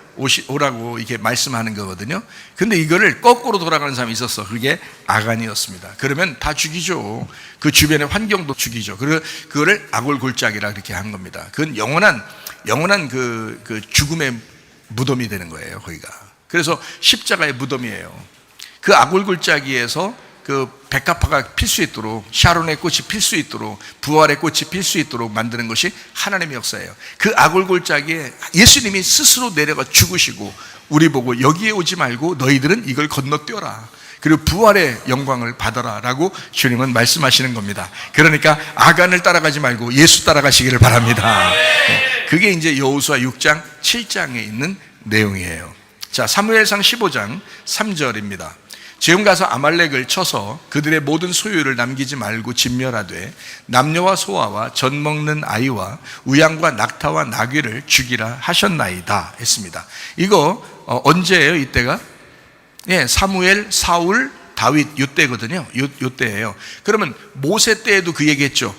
오라고 이렇게 말씀하는 거거든요. 근데 이거를 거꾸로 돌아가는 사람이 있었어. 그게 아간이었습니다. 그러면 다 죽이죠. 그 주변의 환경도 죽이죠. 그거를 아골골짜기라 그렇게 한 겁니다. 그건 영원한 그 죽음의 무덤이 되는 거예요. 거기가. 그래서 십자가의 무덤이에요. 그 아골골짜기에서 그 백합화가 필 수 있도록, 샤론의 꽃이 필 수 있도록, 부활의 꽃이 필 수 있도록 만드는 것이 하나님의 역사예요. 그 아골골짜기에 예수님이 스스로 내려가 죽으시고 우리 보고 여기에 오지 말고 너희들은 이걸 건너뛰어라, 그리고 부활의 영광을 받아라 라고 주님은 말씀하시는 겁니다. 그러니까 아간을 따라가지 말고 예수 따라가시기를 바랍니다. 그게 이제 여호수아 6장 7장에 있는 내용이에요. 자, 사무엘상 15장 3절입니다. 지금 가서 아말렉을 쳐서 그들의 모든 소유를 남기지 말고 진멸하되 남녀와 소아와 젖 먹는 아이와 우양과 낙타와 나귀를 죽이라 하셨나이다 했습니다. 이거 언제예요? 이때가 사무엘, 사울, 다윗 이때거든요. 이때예요. 그러면 모세 때에도 그 얘기했죠.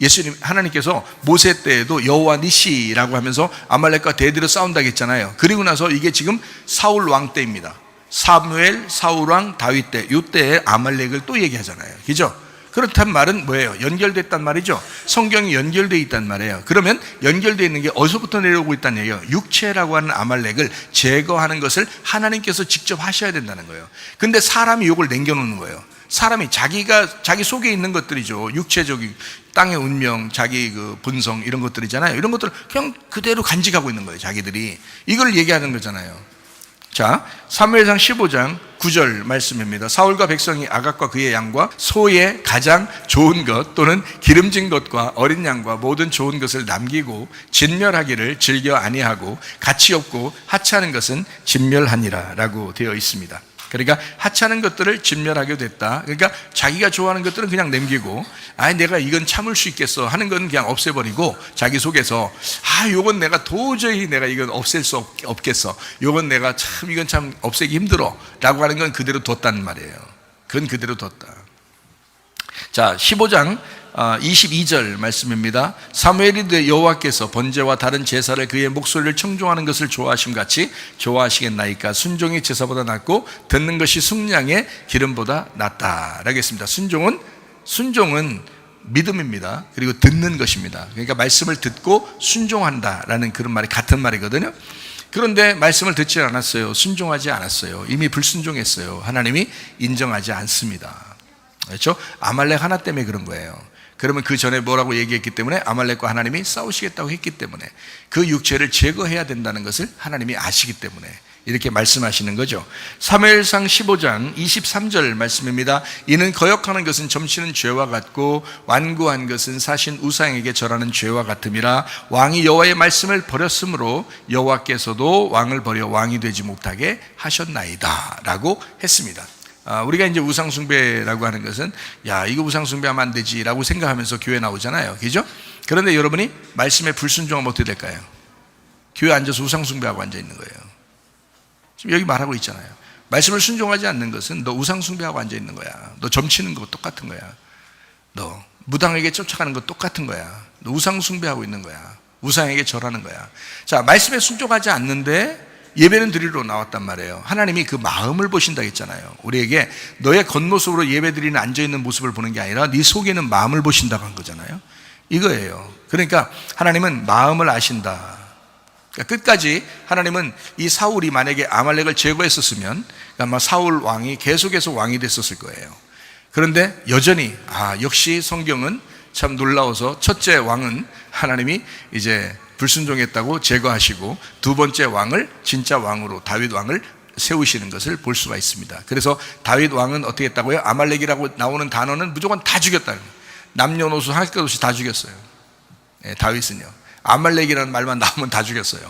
예수님, 하나님께서 모세 때에도 여호와 니시라고 하면서 아말렉과 대대로 싸운다고 했잖아요. 그리고 나서 이게 지금 사울 왕 때입니다. 사무엘, 사울왕, 다윗 때, 이때에 아말렉을 또 얘기하잖아요. 그죠? 그렇단 말은 뭐예요? 연결됐단 말이죠. 성경이 연결되어 있단 말이에요. 그러면 연결되어 있는 게 어디서부터 내려오고 있다는 얘기예요? 육체라고 하는 아말렉을 제거하는 것을 하나님께서 직접 하셔야 된다는 거예요. 근데 사람이 이걸 남겨놓는 거예요. 사람이 자기 속에 있는 것들이죠. 육체적인 땅의 운명, 자기 그 본성 이런 것들이잖아요. 이런 것들을 그냥 그대로 간직하고 있는 거예요. 자기들이. 이걸 얘기하는 거잖아요. 자, 사무엘상 15장 9절 말씀입니다. 사울과 백성이 아각과 그의 양과 소의 가장 좋은 것 또는 기름진 것과 어린 양과 모든 좋은 것을 남기고 진멸하기를 즐겨 아니하고 가치 없고 하찮은 것은 진멸하니라 라고 되어 있습니다. 그러니까 하찮은 것들을 진멸하게 됐다. 그러니까 자기가 좋아하는 것들은 그냥 남기고, 내가 이건 참을 수 있겠어 하는 건 그냥 없애버리고, 자기 속에서 요건 내가 도저히 내가 이건 없앨 수 없겠어, 요건 내가 이건 참 없애기 힘들어 라고 하는 건 그대로 뒀다는 말이에요. 그건 그대로 뒀다. 자, 15장 22절 말씀입니다. 사무엘이 여호와께서 번제와 다른 제사를 그의 목소리를 청종하는 것을 좋아하심 같이 좋아하시겠나이까. 순종이 제사보다 낫고 듣는 것이 순양의 기름보다 낫다 라고 했습니다. 순종은 믿음입니다. 그리고 듣는 것입니다. 그러니까 말씀을 듣고 순종한다라는 그런 말이 같은 말이거든요. 그런데 말씀을 듣지 않았어요. 순종하지 않았어요. 이미 불순종했어요. 하나님이 인정하지 않습니다. 그렇죠? 아말렉 하나 때문에 그런 거예요. 그러면 그 전에 뭐라고 얘기했기 때문에? 아말렉과 하나님이 싸우시겠다고 했기 때문에, 그 육체를 제거해야 된다는 것을 하나님이 아시기 때문에 이렇게 말씀하시는 거죠. 사무엘상 15장 23절 말씀입니다. 이는 거역하는 것은 점치는 죄와 같고 완고한 것은 사신 우상에게 절하는 죄와 같음이라. 왕이 여호와의 말씀을 버렸으므로 여호와께서도 왕을 버려 왕이 되지 못하게 하셨나이다 라고 했습니다. 우리가 이제 우상숭배라고 하는 것은 이거 우상숭배하면 안 되지 라고 생각하면서 교회 나오잖아요. 그죠? 그런데 여러분이 말씀에 불순종하면 어떻게 될까요? 교회 앉아서 우상숭배하고 앉아 있는 거예요. 지금 여기 말하고 있잖아요. 말씀을 순종하지 않는 것은 너 우상숭배하고 앉아 있는 거야. 너 점치는 거 똑같은 거야. 너 무당에게 쫓아가는 거 똑같은 거야. 너 우상숭배하고 있는 거야. 우상에게 절하는 거야. 자, 말씀에 순종하지 않는데 예배는 드리러 나왔단 말이에요. 하나님이 그 마음을 보신다고 했잖아요. 우리에게 너의 겉모습으로 예배 드리는 앉아있는 모습을 보는 게 아니라 네 속에 있는 마음을 보신다고 한 거잖아요. 이거예요. 그러니까 하나님은 마음을 아신다. 그러니까 끝까지 하나님은 이 사울이 만약에 아말렉을 제거했었으면 아마 사울 왕이 계속해서 왕이 됐었을 거예요. 그런데 여전히 역시 성경은 참 놀라워서, 첫째 왕은 하나님이 이제 불순종했다고 제거하시고 두 번째 왕을 진짜 왕으로 다윗 왕을 세우시는 것을 볼 수가 있습니다. 그래서 다윗 왕은 어떻게 했다고요? 아말렉이라고 나오는 단어는 무조건 다 죽였다. 남녀노소 할 것 없이 다 죽였어요. 다윗은요. 아말렉이라는 말만 나오면 다 죽였어요.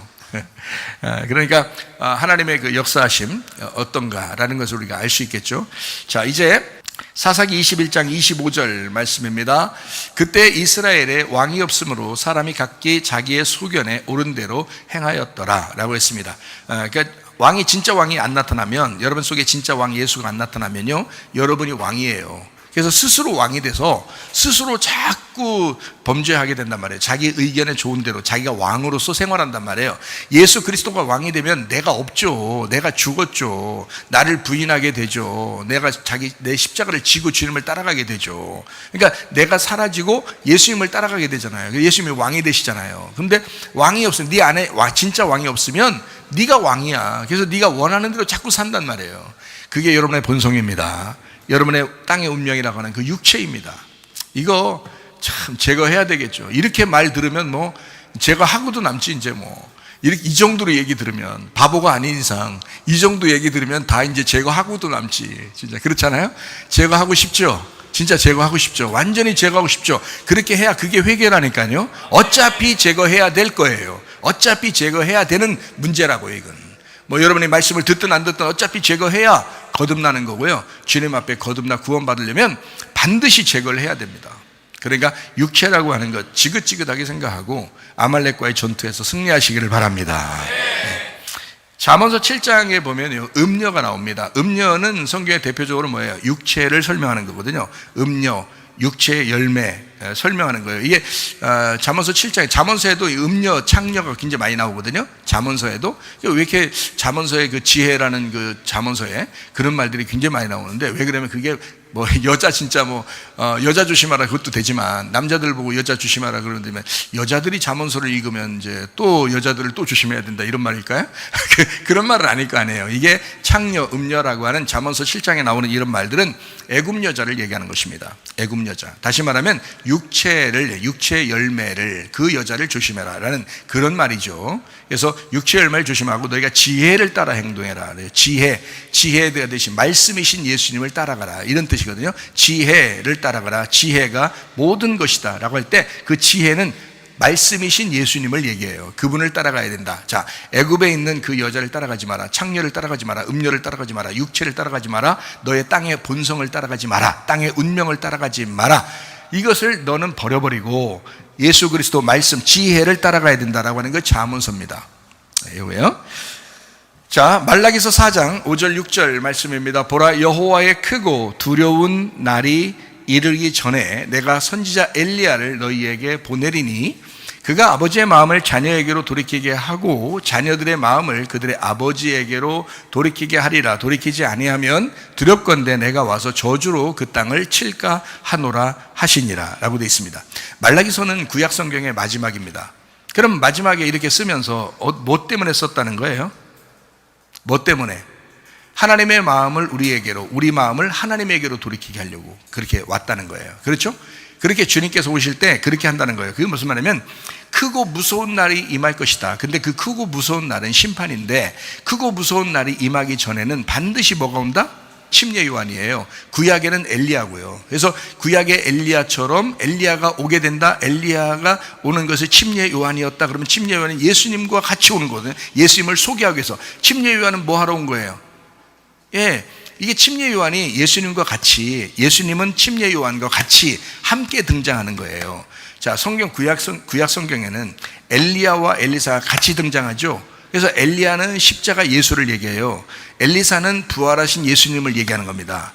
그러니까 하나님의 그 역사하심 어떤가라는 것을 우리가 알 수 있겠죠. 자, 이제 사사기 21장 25절 말씀입니다. 그때 이스라엘에 왕이 없으므로 사람이 각기 자기의 소견에 옳은 대로 행하였더라 라고 했습니다. 그러니까 왕이 진짜 왕이 안 나타나면, 여러분 속에 진짜 왕 예수가 안 나타나면요, 여러분이 왕이에요. 그래서 스스로 왕이 돼서 스스로 자꾸 범죄하게 된단 말이에요. 자기 의견에 좋은 대로 자기가 왕으로서 생활한단 말이에요. 예수 그리스도가 왕이 되면 내가 없죠. 내가 죽었죠. 나를 부인하게 되죠. 내가 내 십자가를 지고 주님을 따라가게 되죠. 그러니까 내가 사라지고 예수님을 따라가게 되잖아요. 예수님이 왕이 되시잖아요. 근데 왕이 없으면, 네 안에 진짜 왕이 없으면 네가 왕이야. 그래서 네가 원하는 대로 자꾸 산단 말이에요. 그게 여러분의 본성입니다. 여러분의 땅의 운명이라고 하는 그 육체입니다. 이거 참 제거해야 되겠죠. 이렇게 말 들으면 뭐 제거하고도 남지. 이제 뭐 이렇게 이 정도로 얘기 들으면, 바보가 아닌 이상 이 정도 얘기 들으면 다 이제 제거하고도 남지. 진짜 그렇잖아요. 제거하고 싶죠. 진짜 제거하고 싶죠. 완전히 제거하고 싶죠. 그렇게 해야 그게 회개라니까요. 어차피 제거해야 될 거예요. 어차피 제거해야 되는 문제라고요. 이건 뭐 여러분이 말씀을 듣든 안 듣든 어차피 제거해야 거듭나는 거고요. 주님 앞에 거듭나 구원받으려면 반드시 제거를 해야 됩니다. 그러니까 육체라고 하는 것 지긋지긋하게 생각하고 아말렉과의 전투에서 승리하시기를 바랍니다. 잠언서 7장에 보면 음녀가 나옵니다. 음녀는 성경의 대표적으로 뭐예요? 육체를 설명하는 거거든요. 음녀, 육체의 열매 설명하는 거예요. 이게 잠언서 7장에, 잠언서에도 음녀, 창녀가 굉장히 많이 나오거든요. 잠언서에도. 왜 이렇게 잠언서의 그 지혜라는 그 잠언서에 그런 말들이 굉장히 많이 나오는데, 왜 그러면 그게 뭐 여자 진짜 뭐 여자 조심하라 그것도 되지만, 남자들 보고 여자 조심하라 그러는데 여자들이 잠언서를 읽으면 이제 또 여자들을 또 조심해야 된다 이런 말일까요? 그런 말은 아닐 거 아니에요. 이게 창녀, 음녀라고 하는 잠언서 7장에 나오는 이런 말들은 애굽 여자를 얘기하는 것입니다. 애굽 여자. 다시 말하면 육체의 열매를, 그 여자를 조심해라라는 그런 말이죠. 그래서 육체의 열매를 조심하고 너희가 지혜를 따라 행동해라. 지혜가 되신 말씀이신 예수님을 따라가라, 이런 뜻이거든요. 지혜를 따라가라. 지혜가 모든 것이다 라고 할 때 그 지혜는 말씀이신 예수님을 얘기해요. 그분을 따라가야 된다. 자, 애굽에 있는 그 여자를 따라가지 마라. 창녀를 따라가지 마라. 음녀를 따라가지 마라. 육체를 따라가지 마라. 너의 땅의 본성을 따라가지 마라. 땅의 운명을 따라가지 마라. 이것을 너는 버려버리고 예수 그리스도 말씀, 지혜를 따라가야 된다라고 하는 게 잠언서입니다. 이거예요. 자, 말라기서 4장 5절 6절 말씀입니다. 보라, 여호와의 크고 두려운 날이 이르기 전에 내가 선지자 엘리야를 너희에게 보내리니 그가 아버지의 마음을 자녀에게로 돌이키게 하고 자녀들의 마음을 그들의 아버지에게로 돌이키게 하리라. 돌이키지 아니하면 두렵건대 내가 와서 저주로 그 땅을 칠까 하노라 하시니라 라고 되어 있습니다. 말라기서는 구약 성경의 마지막입니다. 그럼 마지막에 이렇게 쓰면서 뭐 때문에 썼다는 거예요? 뭐 때문에? 하나님의 마음을 우리에게로, 우리 마음을 하나님에게로 돌이키게 하려고 그렇게 왔다는 거예요. 그렇죠? 그렇게 주님께서 오실 때 그렇게 한다는 거예요. 그게 무슨 말이냐면 크고 무서운 날이 임할 것이다. 근데 그 크고 무서운 날은 심판인데, 크고 무서운 날이 임하기 전에는 반드시 뭐가 온다? 침례 요한이에요. 구약에는 엘리야고요. 그래서 구약의 엘리야처럼 엘리야가 오게 된다. 엘리야가 오는 것을 침례 요한이었다. 그러면 침례 요한은 예수님과 같이 오는 거거든요. 예수님을 소개하기 위해서. 침례 요한은 뭐 하러 온 거예요? 이게 침례 요한이 예수님과 같이, 예수님은 침례 요한과 같이 함께 등장하는 거예요. 자, 성경 구약 성경에는 엘리야와 엘리사가 같이 등장하죠. 그래서 엘리야는 십자가 예수를 얘기해요. 엘리사는 부활하신 예수님을 얘기하는 겁니다.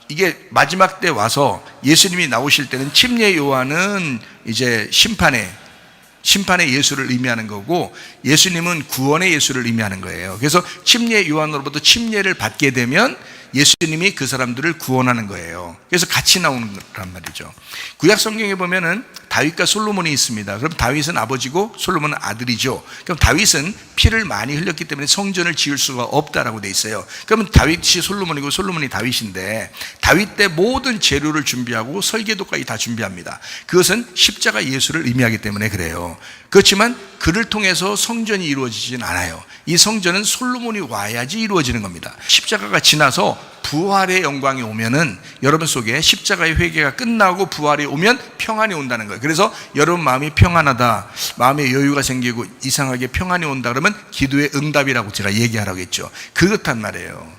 이게 마지막 때 와서 예수님이 나오실 때는 침례 요한은 이제 심판의 예수를 의미하는 거고, 예수님은 구원의 예수를 의미하는 거예요. 그래서 침례 요한으로부터 침례를 받게 되면 예수님이 그 사람들을 구원하는 거예요. 그래서 같이 나오는 거란 말이죠. 구약 성경에 보면은 다윗과 솔로몬이 있습니다. 그럼 다윗은 아버지고 솔로몬은 아들이죠. 그럼 다윗은 피를 많이 흘렸기 때문에 성전을 지을 수가 없다라고 돼 있어요. 그러면 다윗이 솔로몬이고 솔로몬이 다윗인데, 다윗 때 모든 재료를 준비하고 설계도까지 다 준비합니다. 그것은 십자가 예수를 의미하기 때문에 그래요. 그렇지만 그를 통해서 성전이 이루어지진 않아요. 이 성전은 솔로몬이 와야지 이루어지는 겁니다. 십자가가 지나서 그래서 부활의 영광이 오면은 여러분 속에 십자가의 회개가 끝나고 부활이 오면 평안이 온다는 거예요. 그래서 여러분 마음이 평안하다, 마음에 여유가 생기고 이상하게 평안이 온다 그러면 기도의 응답이라고 제가 얘기하라고 했죠. 그렇단 말이에요.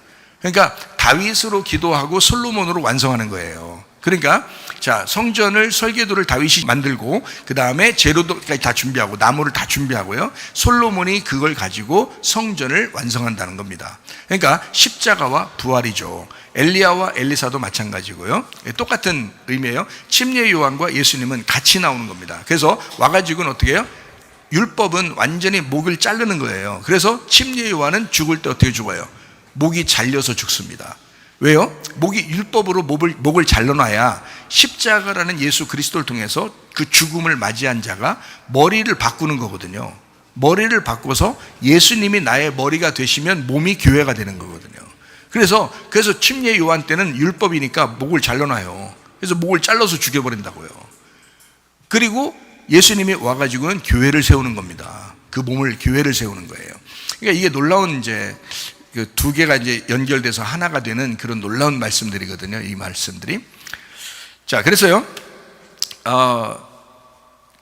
그러니까 다윗으로 기도하고 솔로몬으로 완성하는 거예요. 그러니까 자, 성전을 설계도를 다윗이 만들고 그 다음에 재료도까지 다 준비하고 나무를 다 준비하고요, 솔로몬이 그걸 가지고 성전을 완성한다는 겁니다. 그러니까 십자가와 부활이죠. 엘리야와 엘리사도 마찬가지고요, 똑같은 의미예요. 침례 요한과 예수님은 같이 나오는 겁니다. 그래서 와가지고는 어떻게 해요? 율법은 완전히 목을 자르는 거예요. 그래서 침례 요한은 죽을 때 어떻게 죽어요? 목이 잘려서 죽습니다. 왜요? 목이 율법으로 목을 잘라놔야 십자가라는 예수 그리스도를 통해서 그 죽음을 맞이한 자가 머리를 바꾸는 거거든요. 머리를 바꿔서 예수님이 나의 머리가 되시면 몸이 교회가 되는 거거든요. 그래서 침례 요한 때는 율법이니까 목을 잘라놔요. 그래서 목을 잘라서 죽여버린다고요. 그리고 예수님이 와가지고는 교회를 세우는 겁니다. 그 몸을 교회를 세우는 거예요. 그러니까 이게 놀라운 이제 그 두 개가 이제 연결돼서 하나가 되는 그런 놀라운 말씀들이거든요, 이 말씀들이. 자, 그래서요,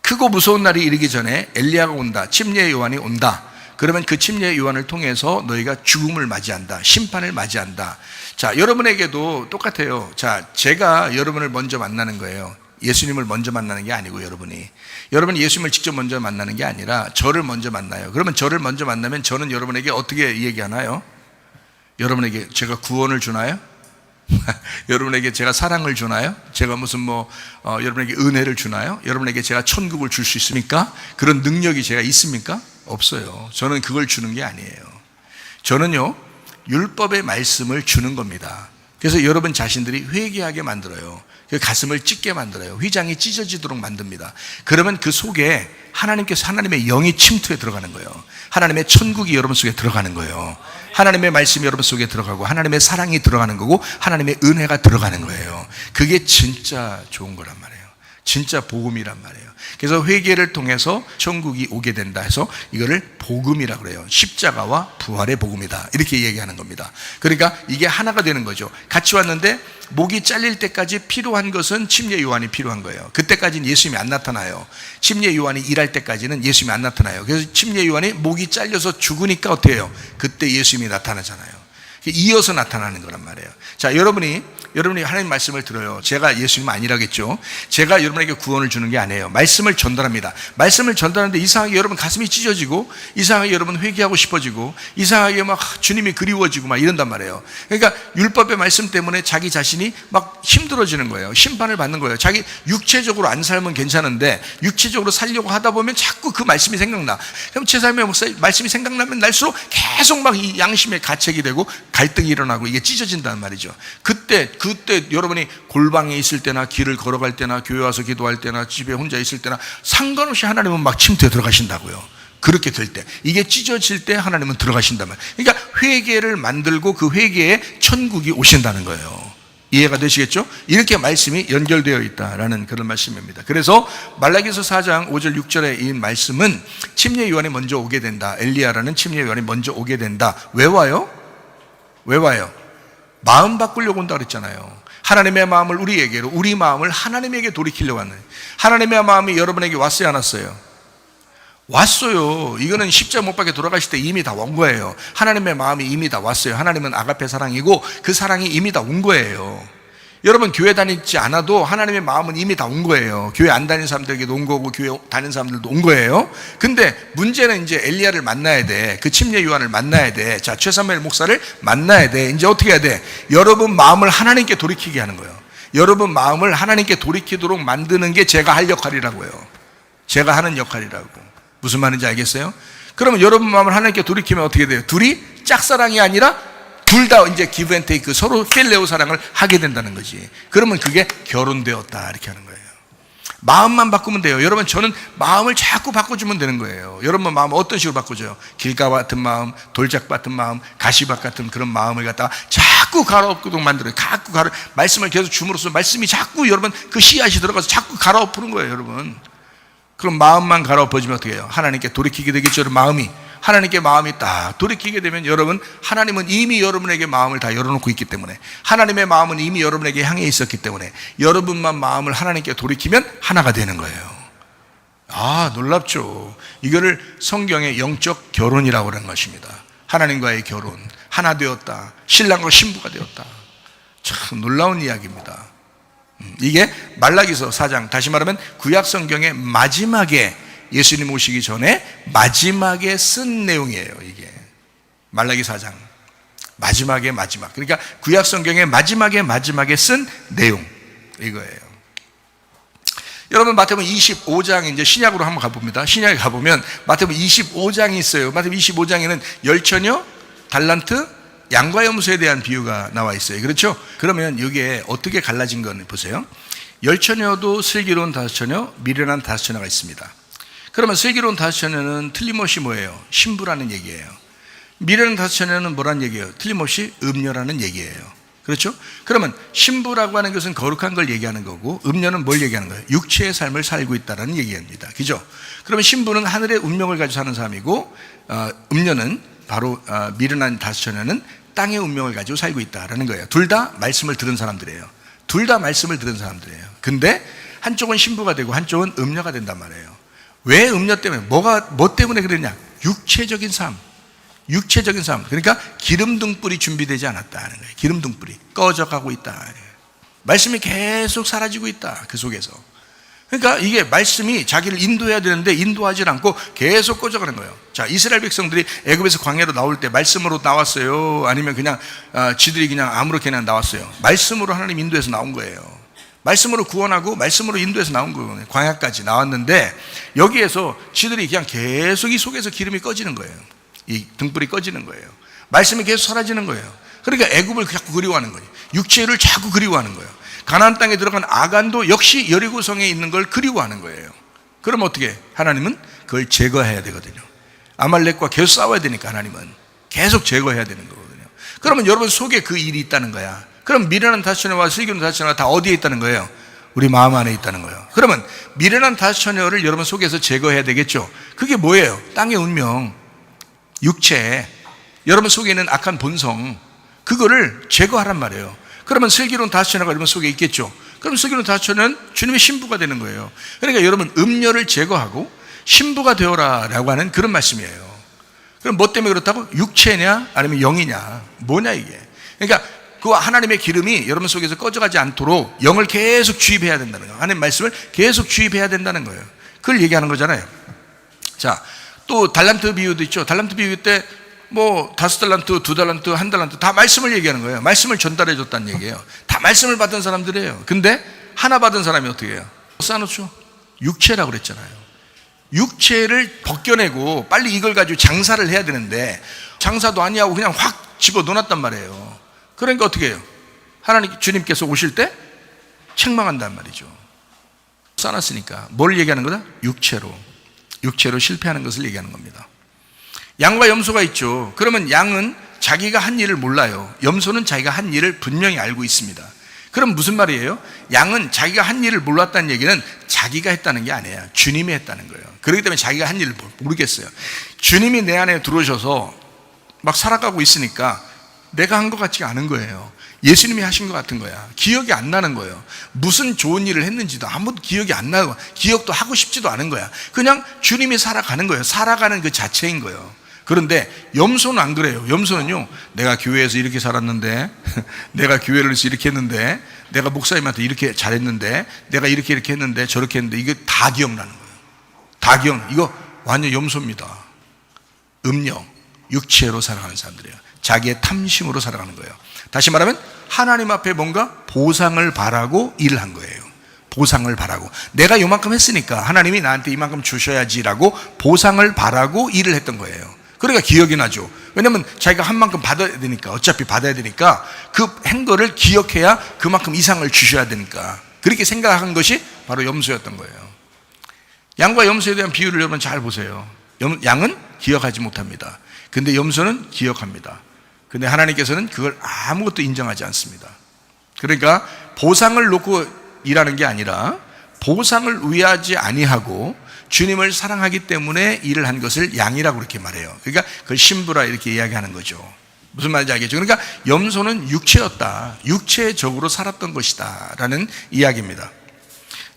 크고 무서운 날이 이르기 전에 엘리야가 온다, 침례 요한이 온다. 그러면 그 침례 요한을 통해서 너희가 죽음을 맞이한다, 심판을 맞이한다. 자, 여러분에게도 똑같아요. 자, 제가 여러분을 먼저 만나는 거예요. 예수님을 먼저 만나는 게 아니고 여러분이 예수님을 직접 먼저 만나는 게 아니라 저를 먼저 만나요. 그러면 저를 먼저 만나면 저는 여러분에게 어떻게 얘기하나요? 여러분에게 제가 구원을 주나요? 여러분에게 제가 사랑을 주나요? 제가 무슨 여러분에게 은혜를 주나요? 여러분에게 제가 천국을 줄 수 있습니까? 그런 능력이 제가 있습니까? 없어요. 저는 그걸 주는 게 아니에요. 저는요, 율법의 말씀을 주는 겁니다. 그래서 여러분 자신들이 회개하게 만들어요. 그 가슴을 찢게 만들어요. 휘장이 찢어지도록 만듭니다. 그러면 그 속에 하나님의 영이 침투해 들어가는 거예요. 하나님의 천국이 여러분 속에 들어가는 거예요. 하나님의 말씀이 여러분 속에 들어가고 하나님의 사랑이 들어가는 거고 하나님의 은혜가 들어가는 거예요. 그게 진짜 좋은 거란 말이에요. 진짜 복음이란 말이에요. 그래서 회개를 통해서 천국이 오게 된다 해서 이거를 복음이라고 그래요. 십자가와 부활의 복음이다, 이렇게 얘기하는 겁니다. 그러니까 이게 하나가 되는 거죠. 같이 왔는데 목이 잘릴 때까지 필요한 것은 침례 요한이 필요한 거예요. 그때까지는 예수님이 안 나타나요. 침례 요한이 일할 때까지는 예수님이 안 나타나요. 그래서 침례 요한이 목이 잘려서 죽으니까 어떻게 해요? 그때 예수님이 나타나잖아요. 이어서 나타나는 거란 말이에요. 자, 여러분이 하나님 말씀을 들어요. 제가 예수님 아니라겠죠. 제가 여러분에게 구원을 주는 게 아니에요. 말씀을 전달합니다. 말씀을 전달하는데 이상하게 여러분 가슴이 찢어지고, 이상하게 여러분 회개하고 싶어지고, 이상하게 막 주님이 그리워지고 막 이런단 말이에요. 그러니까 율법의 말씀 때문에 자기 자신이 막 힘들어지는 거예요. 심판을 받는 거예요. 자기 육체적으로 안 살면 괜찮은데 육체적으로 살려고 하다 보면 자꾸 그 말씀이 생각나. 그럼 제 삶의 말씀이 생각나면 날수록 계속 막 이 양심에 가책이 되고 갈등이 일어나고 이게 찢어진다는 말이죠. 그때 여러분이 골방에 있을 때나 길을 걸어갈 때나 교회 와서 기도할 때나 집에 혼자 있을 때나 상관없이 하나님은 막 침투에 들어가신다고요. 그렇게 될 때, 이게 찢어질 때 하나님은 들어가신단 말이에요. 그러니까 회개를 만들고 그 회개에 천국이 오신다는 거예요. 이해가 되시겠죠? 이렇게 말씀이 연결되어 있다라는 그런 말씀입니다. 그래서 말라기서 4장 5절 6절의 이 말씀은 침례 요한이 먼저 오게 된다, 엘리야라는 침례 요한이 먼저 오게 된다. 왜 와요? 마음 바꾸려고 온다 그랬잖아요. 하나님의 마음을 우리에게로, 우리 마음을 하나님에게 돌이키려고 하는, 하나님의 마음이 여러분에게 왔어요, 안 왔어요? 왔어요. 이거는 십자가 못 박혀 돌아가실 때 이미 다 온 거예요. 하나님의 마음이 이미 다 왔어요. 하나님은 아가페 사랑이고 그 사랑이 이미 다 온 거예요. 여러분 교회 다니지 않아도 하나님의 마음은 이미 다 온 거예요. 교회 안 다니는 사람들에게도 온 거고 교회 다니는 사람들도 온 거예요. 근데 문제는 이제 엘리야를 만나야 돼. 그 침례 요한을 만나야 돼. 자, 최사무엘 목사를 만나야 돼. 이제 어떻게 해야 돼? 여러분 마음을 하나님께 돌이키게 하는 거예요. 여러분 마음을 하나님께 돌이키도록 만드는 게 제가 할 역할이라고요. 제가 하는 역할이라고. 무슨 말인지 알겠어요? 그러면 여러분 마음을 하나님께 돌이키면 어떻게 돼요? 둘이 짝사랑이 아니라 둘 다 이제 기브 앤 테이크, 서로 필레오 사랑을 하게 된다는 거지. 그러면 그게 결혼되었다, 이렇게 하는 거예요. 마음만 바꾸면 돼요. 여러분, 저는 마음을 자꾸 바꿔주면 되는 거예요. 여러분 마음을 어떤 식으로 바꿔줘요? 길가 같은 마음, 돌짝 같은 마음, 가시밭 같은 그런 마음을 갖다가 자꾸 갈아엎도록 만들어요. 말씀을 계속 줌으로써 말씀이 자꾸 여러분 그 씨앗이 들어가서 자꾸 갈아엎는 거예요, 여러분. 그럼 마음만 갈아엎어지면 어떻게 해요? 하나님께 돌이키게 되겠죠. 마음이 하나님께 마음이 딱 돌이키게 되면 여러분, 하나님은 이미 여러분에게 마음을 다 열어놓고 있기 때문에, 하나님의 마음은 이미 여러분에게 향해 있었기 때문에 여러분만 마음을 하나님께 돌이키면 하나가 되는 거예요. 아, 놀랍죠. 이거를 성경의 영적 결혼이라고 하는 것입니다. 하나님과의 결혼, 하나 되었다, 신랑과 신부가 되었다. 참 놀라운 이야기입니다. 이게 말라기서 4장, 다시 말하면 구약 성경의 마지막에, 예수님 오시기 전에 마지막에 쓴 내용이에요. 이게 말라기 4장 마지막에 마지막, 그러니까 구약 성경의 마지막에 쓴 내용, 이거예요. 여러분, 마태복음 25장, 이제 신약으로 한번 가봅니다. 신약에 가보면 마태복음 25장이 있어요. 마태복음 25장에는 열처녀, 달란트, 양과 염소에 대한 비유가 나와 있어요. 그렇죠? 그러면 이게 어떻게 갈라진 건 보세요. 열처녀도 슬기로운 다섯처녀, 미련한 다섯처녀가 있습니다. 그러면 슬기로운 다섯처녀는 틀림없이 뭐예요? 신부라는 얘기예요. 미련한 다섯처녀는 뭐라는 얘기예요? 틀림없이 음녀라는 얘기예요. 그렇죠? 그러면 신부라고 하는 것은 거룩한 걸 얘기하는 거고, 음녀는 뭘 얘기하는 거예요? 육체의 삶을 살고 있다는 얘기입니다. 그죠? 그러면 신부는 하늘의 운명을 가지고 사는 사람이고, 음녀는 바로 미련한 다섯처녀는 땅의 운명을 가지고 살고 있다라는 거예요. 둘 다 말씀을 들은 사람들이에요. 둘 다 말씀을 들은 사람들이에요. 근데 한쪽은 신부가 되고 한쪽은 음녀가 된단 말이에요. 왜 음녀 때문에? 뭐 때문에 그러냐? 육체적인 삶. 육체적인 삶. 그러니까 기름 등불이 준비되지 않았다는 거예요. 기름 등불이 꺼져가고 있다. 말씀이 계속 사라지고 있다. 그 속에서. 그러니까 이게 말씀이 자기를 인도해야 되는데 인도하지 않고 계속 꺼져가는 거예요. 자, 이스라엘 백성들이 애굽에서 광야로 나올 때 말씀으로 나왔어요? 아니면 그냥 지들이 그냥 아무렇게나 나왔어요? 말씀으로 하나님 인도해서 나온 거예요. 말씀으로 구원하고 말씀으로 인도해서 나온 거예요. 광야까지 나왔는데 여기에서 지들이 그냥 계속 이 속에서 기름이 꺼지는 거예요. 이 등불이 꺼지는 거예요. 말씀이 계속 사라지는 거예요. 그러니까 애굽을 자꾸 그리워하는 거예요. 육체를 자꾸 그리워하는 거예요. 가나안 땅에 들어간 아간도 역시 여리고성에 있는 걸 그리워하는 거예요. 그럼 어떻게 해? 하나님은 그걸 제거해야 되거든요. 아말렉과 계속 싸워야 되니까 하나님은 계속 제거해야 되는 거거든요. 그러면 여러분 속에 그 일이 있다는 거야. 그럼 미련한 다섯처녀와 슬기로운 다섯처녀가 다 어디에 있다는 거예요? 우리 마음 안에 있다는 거예요. 그러면 미련한 다섯처녀를 여러분 속에서 제거해야 되겠죠. 그게 뭐예요? 땅의 운명, 육체, 여러분 속에 있는 악한 본성, 그거를 제거하란 말이에요. 그러면 슬기로운 다섯처녀가 여러분 속에 있겠죠. 그럼 슬기로운 다섯처녀는 주님의 신부가 되는 거예요. 그러니까 여러분 음녀를 제거하고 신부가 되어라 라고 하는 그런 말씀이에요. 그럼 뭐 때문에 그렇다고? 육체냐 아니면 영이냐, 뭐냐 이게. 그러니까 그 하나님의 기름이 여러분 속에서 꺼져가지 않도록 영을 계속 주입해야 된다는 거예요. 하나님의 말씀을 계속 주입해야 된다는 거예요. 그걸 얘기하는 거잖아요. 자, 또 달란트 비유도 있죠. 달란트 비유 때 뭐 5달란트, 2달란트, 1달란트 다 말씀을 얘기하는 거예요. 말씀을 전달해 줬다는 얘기예요. 다 말씀을 받은 사람들이에요. 근데 하나 받은 사람이 어떻게 해요? 쌓아놓죠. 육체라고 그랬잖아요. 육체를 벗겨내고 빨리 이걸 가지고 장사를 해야 되는데 장사도 아니하고 그냥 확 집어넣어놨단 말이에요. 그러니까 어떻게 해요? 하나님, 주님께서 오실 때 책망한단 말이죠. 쌓아놨으니까. 뭘 얘기하는 거다? 육체로 실패하는 것을 얘기하는 겁니다. 양과 염소가 있죠. 그러면 양은 자기가 한 일을 몰라요. 염소는 자기가 한 일을 분명히 알고 있습니다. 그럼 무슨 말이에요? 양은 자기가 한 일을 몰랐다는 얘기는 자기가 했다는 게 아니에요. 주님이 했다는 거예요. 그렇기 때문에 자기가 한 일을 모르겠어요. 주님이 내 안에 들어오셔서 막 살아가고 있으니까 내가 한 것 같지가 않은 거예요. 예수님이 하신 것 같은 거야. 기억이 안 나는 거예요. 무슨 좋은 일을 했는지도 아무도 기억이 안 나고 기억도 하고 싶지도 않은 거야. 그냥 주님이 살아가는 거예요. 살아가는 그 자체인 거예요. 그런데 염소는 안 그래요. 염소는요, 내가 교회에서 이렇게 살았는데, 내가 교회를 해서 이렇게 했는데, 내가 목사님한테 이렇게 잘했는데, 내가 이렇게 했는데, 저렇게 했는데, 이게 다 기억나는 거예요. 다 이거 완전 염소입니다. 음녀, 육체로 살아가는 사람들이에요. 자기의 탐심으로 살아가는 거예요. 다시 말하면 하나님 앞에 뭔가 보상을 바라고 일을 한 거예요. 보상을 바라고, 내가 요만큼 했으니까 하나님이 나한테 이만큼 주셔야지라고 보상을 바라고 일을 했던 거예요. 그러니까 기억이 나죠. 왜냐하면 자기가 한 만큼 받아야 되니까, 어차피 받아야 되니까 그 한 거를 기억해야 그만큼 이상을 주셔야 되니까, 그렇게 생각한 것이 바로 염소였던 거예요. 양과 염소에 대한 비유를 여러분 잘 보세요. 양은 기억하지 못합니다. 근데 염소는 기억합니다. 근데 하나님께서는 그걸 아무것도 인정하지 않습니다. 그러니까 보상을 놓고 일하는 게 아니라 보상을 위하지 아니하고 주님을 사랑하기 때문에 일을 한 것을 양이라고 그렇게 말해요. 그러니까 그걸 신부라 이렇게 이야기하는 거죠. 무슨 말인지 알겠죠? 그러니까 염소는 육체였다, 육체적으로 살았던 것이다 라는 이야기입니다.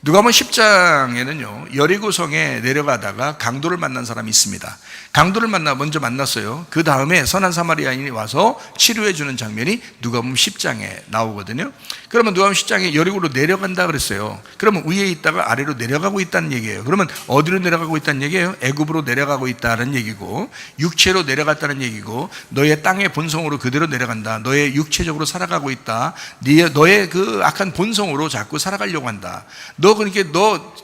누가복음 10장에는요, 여리고성에 내려가다가 강도를 만난 사람이 있습니다. 강도를 먼저 만났어요. 그 다음에 선한 사마리아인이 와서 치료해 주는 장면이 누가복음 10장에 나오거든요. 그러면 누가복음 10장에 여리고로 내려간다 그랬어요. 그러면 위에 있다가 아래로 내려가고 있다는 얘기예요. 그러면 어디로 내려가고 있다는 얘기예요? 애굽으로 내려가고 있다는 얘기고, 육체로 내려갔다는 얘기고, 너의 땅의 본성으로 그대로 내려간다. 너의 육체적으로 살아가고 있다. 너의 그 악한 본성으로 자꾸 살아가려고 한다. 너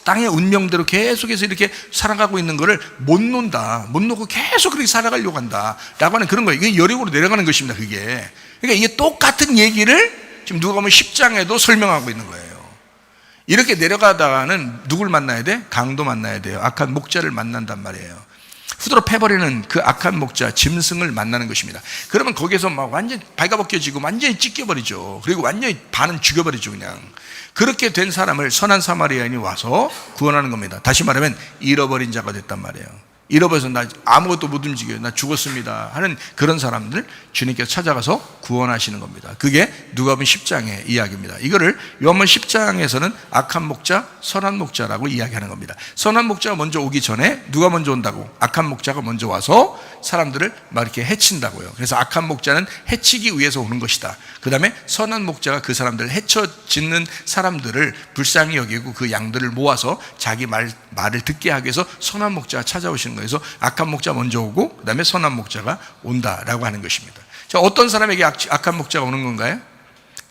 땅의 운명대로 계속해서 이렇게 살아가고 있는 거를 못 놓고 계속 그렇게 살아가려고 한다 라고 하는 그런 거예요. 이게 여리고로 내려가는 것입니다. 그러니까 이게 똑같은 얘기를 지금 누가복음 10장에도 설명하고 있는 거예요. 이렇게 내려가다가는 누굴 만나야 돼? 강도 만나야 돼요. 악한 목자를 만난단 말이에요. 후드로 패버리는 그 악한 목자 짐승을 만나는 것입니다. 그러면 거기서 막 완전히 발가벗겨지고 완전히 찢겨버리죠. 그리고 완전히 반은 죽여버리죠. 그냥 그렇게 된 사람을 선한 사마리아인이 와서 구원하는 겁니다. 다시 말하면 잃어버린 자가 됐단 말이에요. 잃어버려서 나 아무것도 못 움직여요, 나 죽었습니다 하는 그런 사람들 주님께서 찾아가서 구원하시는 겁니다. 그게 누가복음 10장의 이야기입니다. 이거를 요한복음 10장에서는 악한 목자, 선한 목자라고 이야기하는 겁니다. 선한 목자가 먼저 오기 전에 누가 먼저 온다고? 악한 목자가 먼저 와서 사람들을 막 이렇게 해친다고요. 그래서 악한 목자는 해치기 위해서 오는 것이다. 그 다음에 선한 목자가 그 사람들을 해쳐짓는 사람들을 불쌍히 여기고 그 양들을 모아서 자기 말을 듣게 하기 위해서 선한 목자가 찾아오시는 거예요. 그래서 악한 목자 먼저 오고 그 다음에 선한 목자가 온다라고 하는 것입니다. 자, 어떤 사람에게 악한 목자가 오는 건가요?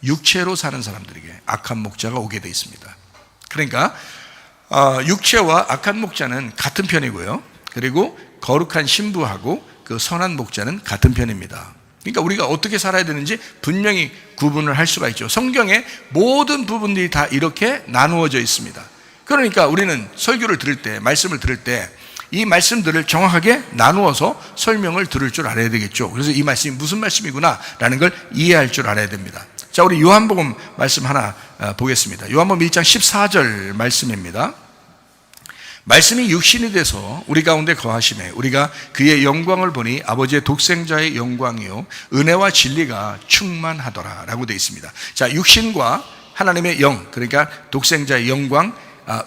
육체로 사는 사람들에게 악한 목자가 오게 되어 있습니다. 그러니까 육체와 악한 목자는 같은 편이고요, 그리고 거룩한 신부하고 그 선한 목자는 같은 편입니다. 그러니까 우리가 어떻게 살아야 되는지 분명히 구분을 할 수가 있죠. 성경의 모든 부분들이 다 이렇게 나누어져 있습니다. 그러니까 우리는 설교를 들을 때, 말씀을 들을 때 이 말씀들을 정확하게 나누어서 설명을 들을 줄 알아야 되겠죠. 그래서 이 말씀이 무슨 말씀이구나 라는 걸 이해할 줄 알아야 됩니다. 자, 우리 요한복음 말씀 하나 보겠습니다. 요한복음 1장 14절 말씀입니다. 말씀이 육신이 돼서 우리 가운데 거하심에 우리가 그의 영광을 보니 아버지의 독생자의 영광이요 은혜와 진리가 충만하더라 라고 되어 있습니다. 자, 육신과 하나님의 영, 그러니까 독생자의 영광,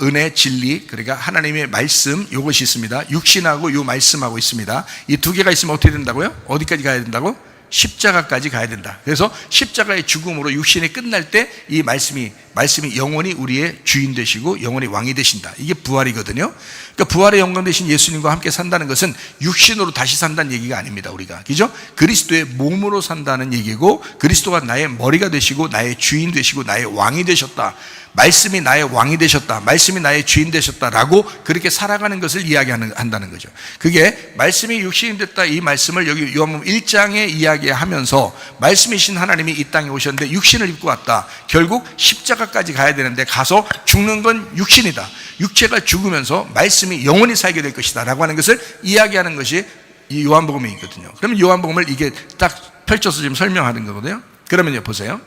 은혜, 진리, 그러니까 하나님의 말씀, 이것이 있습니다. 육신하고 이 말씀하고 있습니다. 이 두 개가 있으면 어떻게 된다고요? 어디까지 가야 된다고? 십자가까지 가야 된다. 그래서 십자가의 죽음으로 육신이 끝날 때 이 말씀이 영원히 우리의 주인 되시고 영원히 왕이 되신다. 이게 부활이거든요. 그러니까 부활의 영광 되신 예수님과 함께 산다는 것은 육신으로 다시 산다는 얘기가 아닙니다. 우리가, 그죠? 그리스도의 몸으로 산다는 얘기고, 그리스도가 나의 머리가 되시고 나의 주인 되시고 나의 왕이 되셨다. 말씀이 나의 왕이 되셨다, 말씀이 나의 주인 되셨다라고 그렇게 살아가는 것을 이야기한다는 거죠. 그게 말씀이 육신이 됐다, 이 말씀을 여기 요한복음 1장에 이야기하면서 말씀이신 하나님이 이 땅에 오셨는데 육신을 입고 왔다. 결국 십자가까지 가야 되는데 가서 죽는 건 육신이다. 육체가 죽으면서 말씀이 영원히 살게 될 것이다 라고 하는 것을 이야기하는 것이 이 요한복음에 있거든요. 그러면 요한복음을 이게 딱 펼쳐서 지금 설명하는 거거든요. 그러면요, 보세요.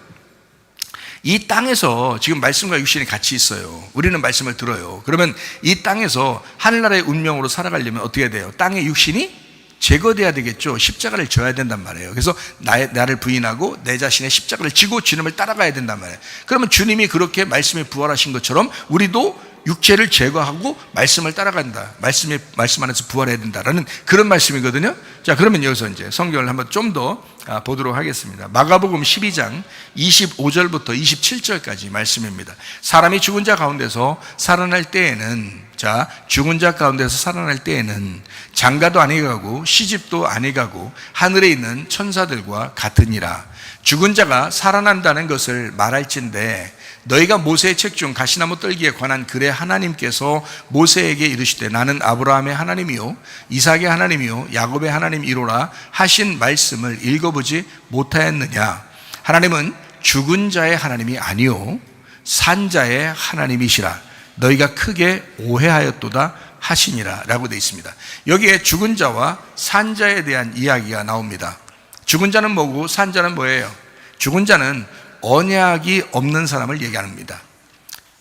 이 땅에서 지금 말씀과 육신이 같이 있어요. 우리는 말씀을 들어요. 그러면 이 땅에서 하늘나라의 운명으로 살아가려면 어떻게 해야 돼요? 땅의 육신이 제거돼야 되겠죠. 십자가를 져야 된단 말이에요. 그래서 나를 부인하고 내 자신의 십자가를 지고 주님을 따라가야 된단 말이에요. 그러면 주님이 그렇게 말씀에 부활하신 것처럼 우리도 육체를 제거하고 말씀을 따라간다, 말씀 안에서 부활해야 된다라는 그런 말씀이거든요. 자, 그러면 여기서 이제 성경을 한번 좀 더 보도록 하겠습니다. 마가복음 12장 25절부터 27절까지 말씀입니다. 사람이 죽은 자 가운데서 살아날 때에는, 자, 죽은 자 가운데서 살아날 때에는 장가도 아니가고 시집도 아니가고 하늘에 있는 천사들과 같으니라. 죽은 자가 살아난다는 것을 말할진대 너희가 모세의 책 중 가시나무 떨기에 관한 글에 하나님께서 모세에게 이르시되 나는 아브라함의 하나님이요 이삭의 하나님이요 야곱의 하나님이로라 하신 말씀을 읽어보지 못하였느냐. 하나님은 죽은 자의 하나님이 아니요 산 자의 하나님이시라. 너희가 크게 오해하였도다 하시니라 라고 되어 있습니다. 여기에 죽은 자와 산 자에 대한 이야기가 나옵니다. 죽은 자는 뭐고 산 자는 뭐예요? 죽은 자는 언약이 없는 사람을 얘기합니다.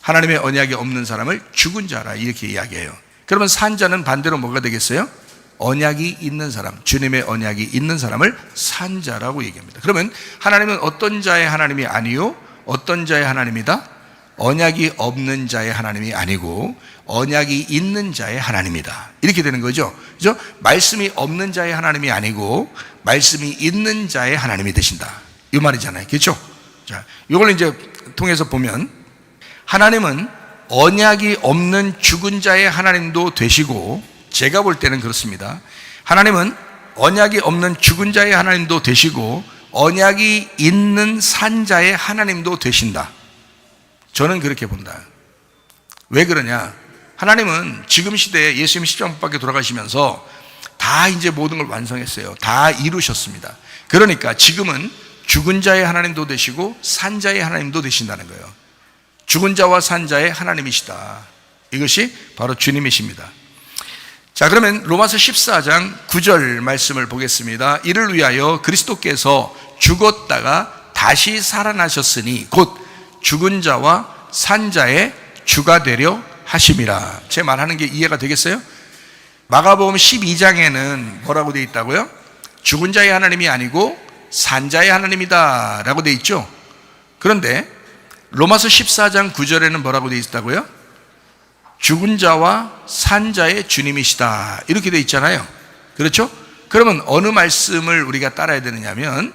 하나님의 언약이 없는 사람을 죽은 자라 이렇게 이야기해요. 그러면 산 자는 반대로 뭐가 되겠어요? 언약이 있는 사람, 주님의 언약이 있는 사람을 산 자라고 얘기합니다. 그러면 하나님은 어떤 자의 하나님이 아니요, 어떤 자의 하나님이다? 언약이 없는 자의 하나님이 아니고 언약이 있는 자의 하나님이다, 이렇게 되는 거죠. 그죠? 말씀이 없는 자의 하나님이 아니고 말씀이 있는 자의 하나님이 되신다, 이 말이잖아요. 그렇죠? 자, 이걸 이제 통해서 보면 하나님은 언약이 없는 죽은 자의 하나님도 되시고, 제가 볼 때는 그렇습니다. 하나님은 언약이 없는 죽은 자의 하나님도 되시고 언약이 있는 산 자의 하나님도 되신다, 저는 그렇게 본다. 왜 그러냐? 하나님은 지금 시대에 예수님 십자가 못 박혀 돌아가시면서 다 이제 모든 걸 완성했어요. 다 이루셨습니다. 그러니까 지금은 죽은 자의 하나님도 되시고 산 자의 하나님도 되신다는 거예요. 죽은 자와 산 자의 하나님이시다, 이것이 바로 주님이십니다. 자, 그러면 로마서 14장 9절 말씀을 보겠습니다. 이를 위하여 그리스도께서 죽었다가 다시 살아나셨으니 곧 죽은 자와 산 자의 주가 되려 하심이라. 제 말하는 게 이해가 되겠어요? 마가복음 12장에는 뭐라고 되어 있다고요? 죽은 자의 하나님이 아니고 산 자의 하나님이다 라고 되어 있죠. 그런데 로마서 14장 9절에는 뭐라고 되어 있다고요? 죽은 자와 산 자의 주님이시다, 이렇게 되어 있잖아요. 그렇죠? 그러면 어느 말씀을 우리가 따라야 되느냐면,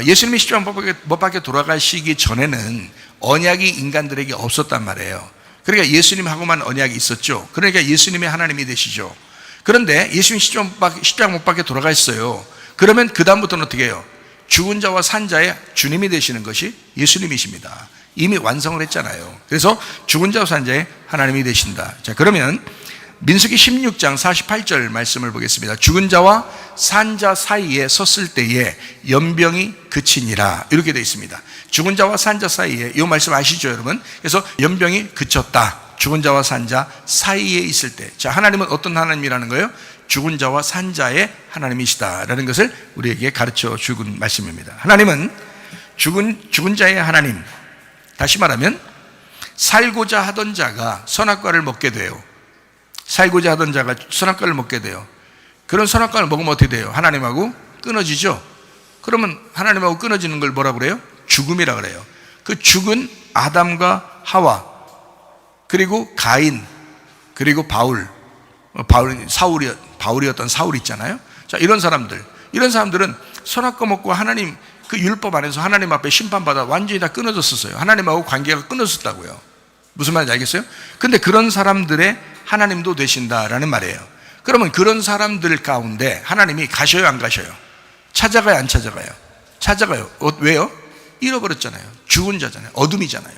예수님이 십자가 못 박혀 돌아가시기 전에는 언약이 인간들에게 없었단 말이에요. 그러니까 예수님하고만 언약이 있었죠. 그러니까 예수님의 하나님이 되시죠. 그런데 예수님이 십자가 못 박혀 돌아가셨어요. 그러면 그 다음부터는 어떻게 해요? 죽은 자와 산 자의 주님이 되시는 것이 예수님이십니다. 이미 완성을 했잖아요. 그래서 죽은 자와 산 자의 하나님이 되신다. 자, 그러면 민수기 16장 48절 말씀을 보겠습니다. 죽은 자와 산 자 사이에 섰을 때에 연병이 그치니라, 이렇게 되어 있습니다. 죽은 자와 산 자 사이에, 이 말씀 아시죠 여러분? 그래서 연병이 그쳤다, 죽은 자와 산 자 사이에 있을 때. 자, 하나님은 어떤 하나님이라는 거예요? 죽은 자와 산 자의 하나님이시다라는 것을 우리에게 가르쳐 주는 말씀입니다. 하나님은 죽은 자의 하나님, 다시 말하면 살고자 하던 자가 선악과를 먹게 돼요. 살고자 하던 자가 선악과를 먹게 돼요. 그런 선악과를 먹으면 어떻게 돼요? 하나님하고 끊어지죠. 그러면 하나님하고 끊어지는 걸 뭐라고 그래요? 죽음이라 그래요. 그 죽은 아담과 하와, 그리고 가인, 그리고 바울이었던 사울 있잖아요. 자, 이런 사람들은 선악과 먹고 하나님 그 율법 안에서 하나님 앞에 심판받아 완전히 다 끊어졌었어요. 하나님하고 관계가 끊어졌다고요. 무슨 말인지 알겠어요? 근데 그런 사람들의 하나님도 되신다라는 말이에요. 그러면 그런 사람들 가운데 하나님이 가셔요, 안 가셔요? 찾아가요, 안 찾아가요? 찾아가요. 왜요? 잃어버렸잖아요. 죽은 자잖아요. 어둠이잖아요.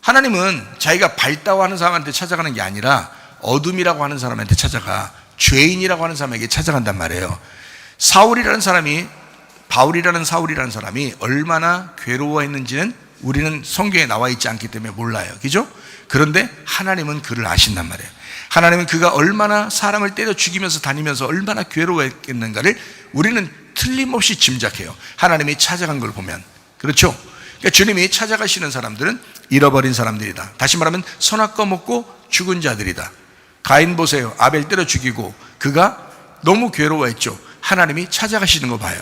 하나님은 자기가 밝다고 하는 사람한테 찾아가는 게 아니라 어둠이라고 하는 사람한테 찾아가, 죄인이라고 하는 사람에게 찾아간단 말이에요. 바울이라는 사울이라는 사람이 얼마나 괴로워했는지는 우리는 성경에 나와 있지 않기 때문에 몰라요. 그죠? 그런데 하나님은 그를 아신단 말이에요. 하나님은 그가 얼마나 사람을 때려 죽이면서 다니면서 얼마나 괴로워했겠는가를 우리는 틀림없이 짐작해요. 하나님이 찾아간 걸 보면. 그렇죠? 그러니까 주님이 찾아가시는 사람들은 잃어버린 사람들이다. 다시 말하면 선악과 먹고 죽은 자들이다. 가인 보세요. 아벨 때려 죽이고 그가 너무 괴로워했죠. 하나님이 찾아가시는 거 봐요.